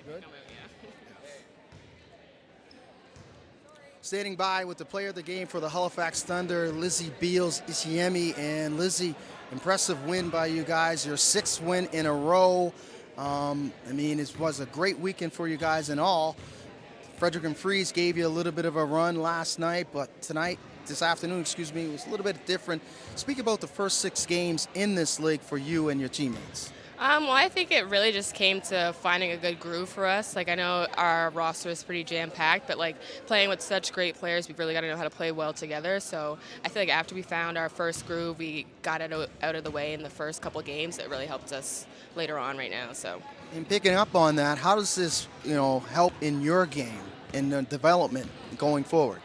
Good? Standing by with the player of the game for the Halifax Thunder, Lizzie Beals-Isiemi. And Lizzie, impressive win by you guys, your 6th win in a row. I mean, it was a great weekend for you guys in all. Frederick and Freeze gave you a little bit of a run last night, but this afternoon, it was a little bit different. Speak about the first 6 games in this league for you and your teammates. Well, I think it really just came to finding a good groove for us. Like, I know our roster is pretty jam-packed, but like playing with such great players, we've really got to know how to play well together. So I feel like after we found our first groove, we got it out of the way in the first couple games. It really helped us later on right now. So. And picking up on that, how does this, help in your game, in the development going forward?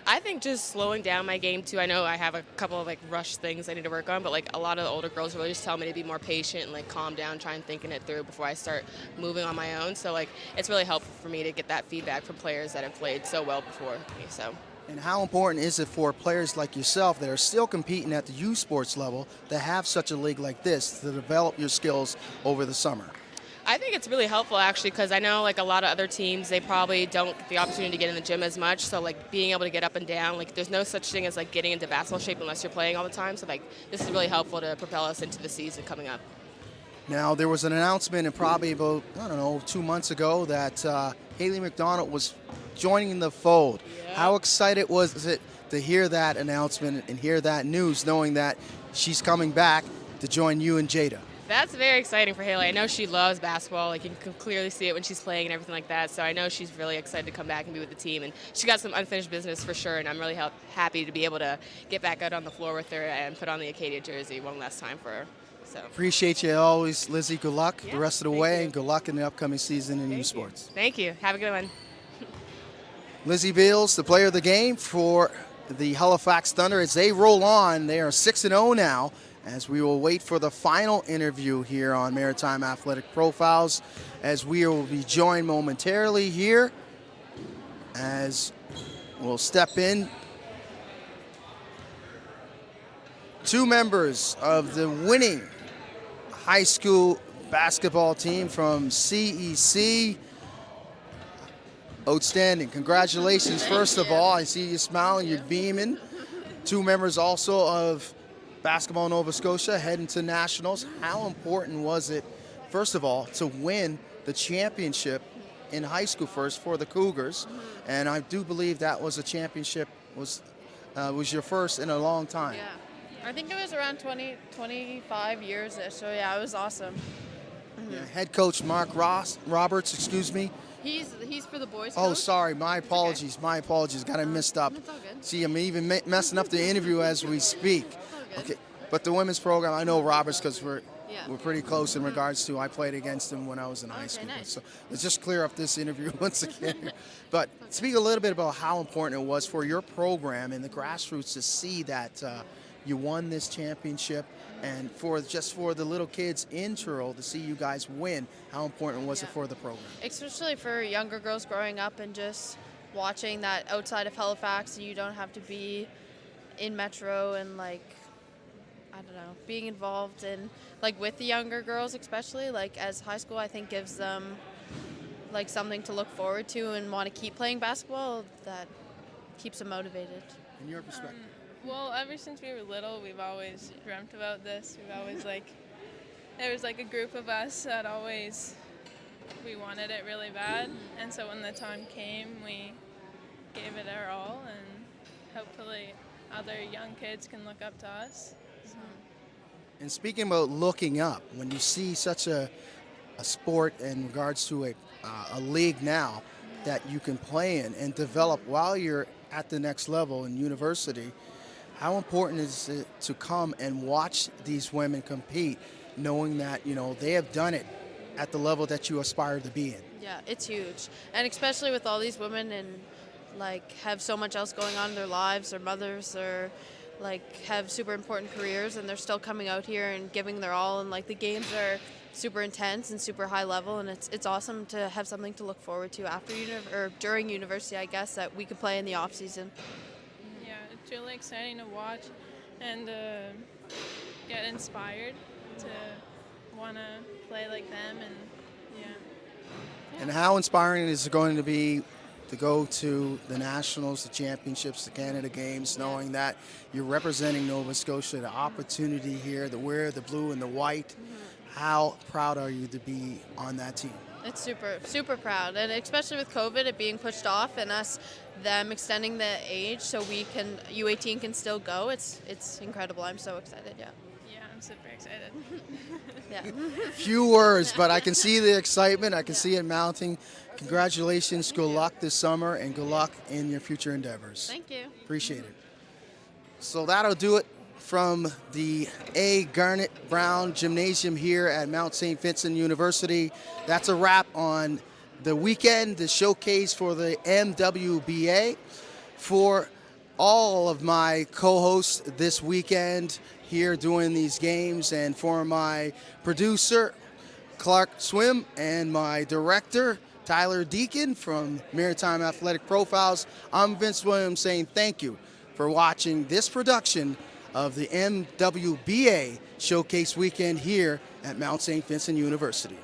I think just slowing down my game too. I know I have a couple of like rush things I need to work on, but like a lot of the older girls really just tell me to be more patient and like calm down, try and thinking it through before I start moving on my own. So like it's really helpful for me to get that feedback from players that have played so well before me. So. And how important is it for players like yourself that are still competing at the youth sports level to have such a league like this to develop your skills over the summer? I think it's really helpful actually, because I know like a lot of other teams, they probably don't get the opportunity to get in the gym as much. So like being able to get up and down, like there's no such thing as like getting into basketball shape unless you're playing all the time. So like this is really helpful to propel us into the season coming up. Now there was an announcement probably about, 2 months ago that Haley McDonald was joining the fold. Yeah. How excited was it to hear that announcement and hear that news, knowing that she's coming back to join you and Jada? That's very exciting for Haley. I know she loves basketball. Like you can clearly see it when she's playing and everything like that. So I know she's really excited to come back and be with the team. And she got some unfinished business for sure. And I'm really happy to be able to get back out on the floor with her and put on the Acadia jersey one last time for her. So appreciate you always, Lizzie. Good luck the rest of the way, you. And good luck in the upcoming season in youth sports. Thank you. Have a good one. Lizzie Beals, the player of the game for the Halifax Thunder, as they roll on. They are 6-0 now, as we will wait for the final interview here on Maritime Athletic Profiles, as we will be joined momentarily here, as we'll step in. 2 members of the winning high school basketball team from CEC. Outstanding. Congratulations, first of all. I see you smiling, you're beaming. 2 members also of Basketball Nova Scotia heading to nationals. How important was it, first of all, to win the championship in high school first for the Cougars? And I do believe that was a championship, was your first in a long time. Yeah, I think it was around 25 years. So yeah, it was awesome. Yeah, head coach Mark Roberts, excuse me. He's for the boys. Oh, coach? sorry. My apologies. Okay. My apologies. Got it messed up. It's all good. See, I'm even messing up the interview as we speak. Okay, but the women's program, I know Roberts because we're pretty close in regards to. I played against him when I was in high school. Nice. So let's just clear up this interview once again. But speak a little bit about how important it was for your program and the grassroots to see that you won this championship, and for the little kids in Truro to see you guys win. How important was it for the program? Especially for younger girls growing up and just watching that outside of Halifax, you don't have to be in Metro and like I don't know, being involved in, like, with the younger girls, especially, like, as high school, I think gives them, like, something to look forward to and want to keep playing basketball that keeps them motivated. In your perspective? Well, ever since we were little, we've always dreamt about this. We've always, like, there was, like, a group of us that always, we wanted it really bad. And so when the time came, we gave it our all, and hopefully other young kids can look up to us. So. And speaking about looking up, when you see such a sport in regards to a league now that you can play in and develop while you're at the next level in university, how important is it to come and watch these women compete, knowing that, you know, they have done it at the level that you aspire to be in? Yeah, it's huge. And especially with all these women and, like, have so much else going on in their lives, their mothers, or, like, have super important careers, and they're still coming out here and giving their all, and, like, the games are super intense and super high level, and it's awesome to have something to look forward to after or during university, I guess, that we could play in the off season. Yeah, it's really exciting to watch and get inspired to want to play like them, and yeah. And how inspiring is it going to be to go to the Nationals, the championships, the Canada Games, knowing that you're representing Nova Scotia, the opportunity here to wear the blue and the white. How proud are you to be on that team? It's super, super proud, and especially with COVID, it being pushed off and them extending the age so U18 can still go. It's incredible. I'm so excited. Yeah. Yeah, I'm super excited. Yeah. Few words, but I can see the excitement. I can see it mounting. Congratulations. Good luck this summer, and good luck in your future endeavors. Thank you. Appreciate it. So that'll do it from the A. Garnet Brown Gymnasium here at Mount St. Vincent University. That's a wrap on the weekend, the showcase for the MWBA. For all of my co-hosts this weekend here doing these games, and for my producer, Clark Swim, and my director, Tyler Deacon from Maritime Athletic Profiles, I'm Vince Williams saying thank you for watching this production of the MWBA Showcase Weekend here at Mount St. Vincent University.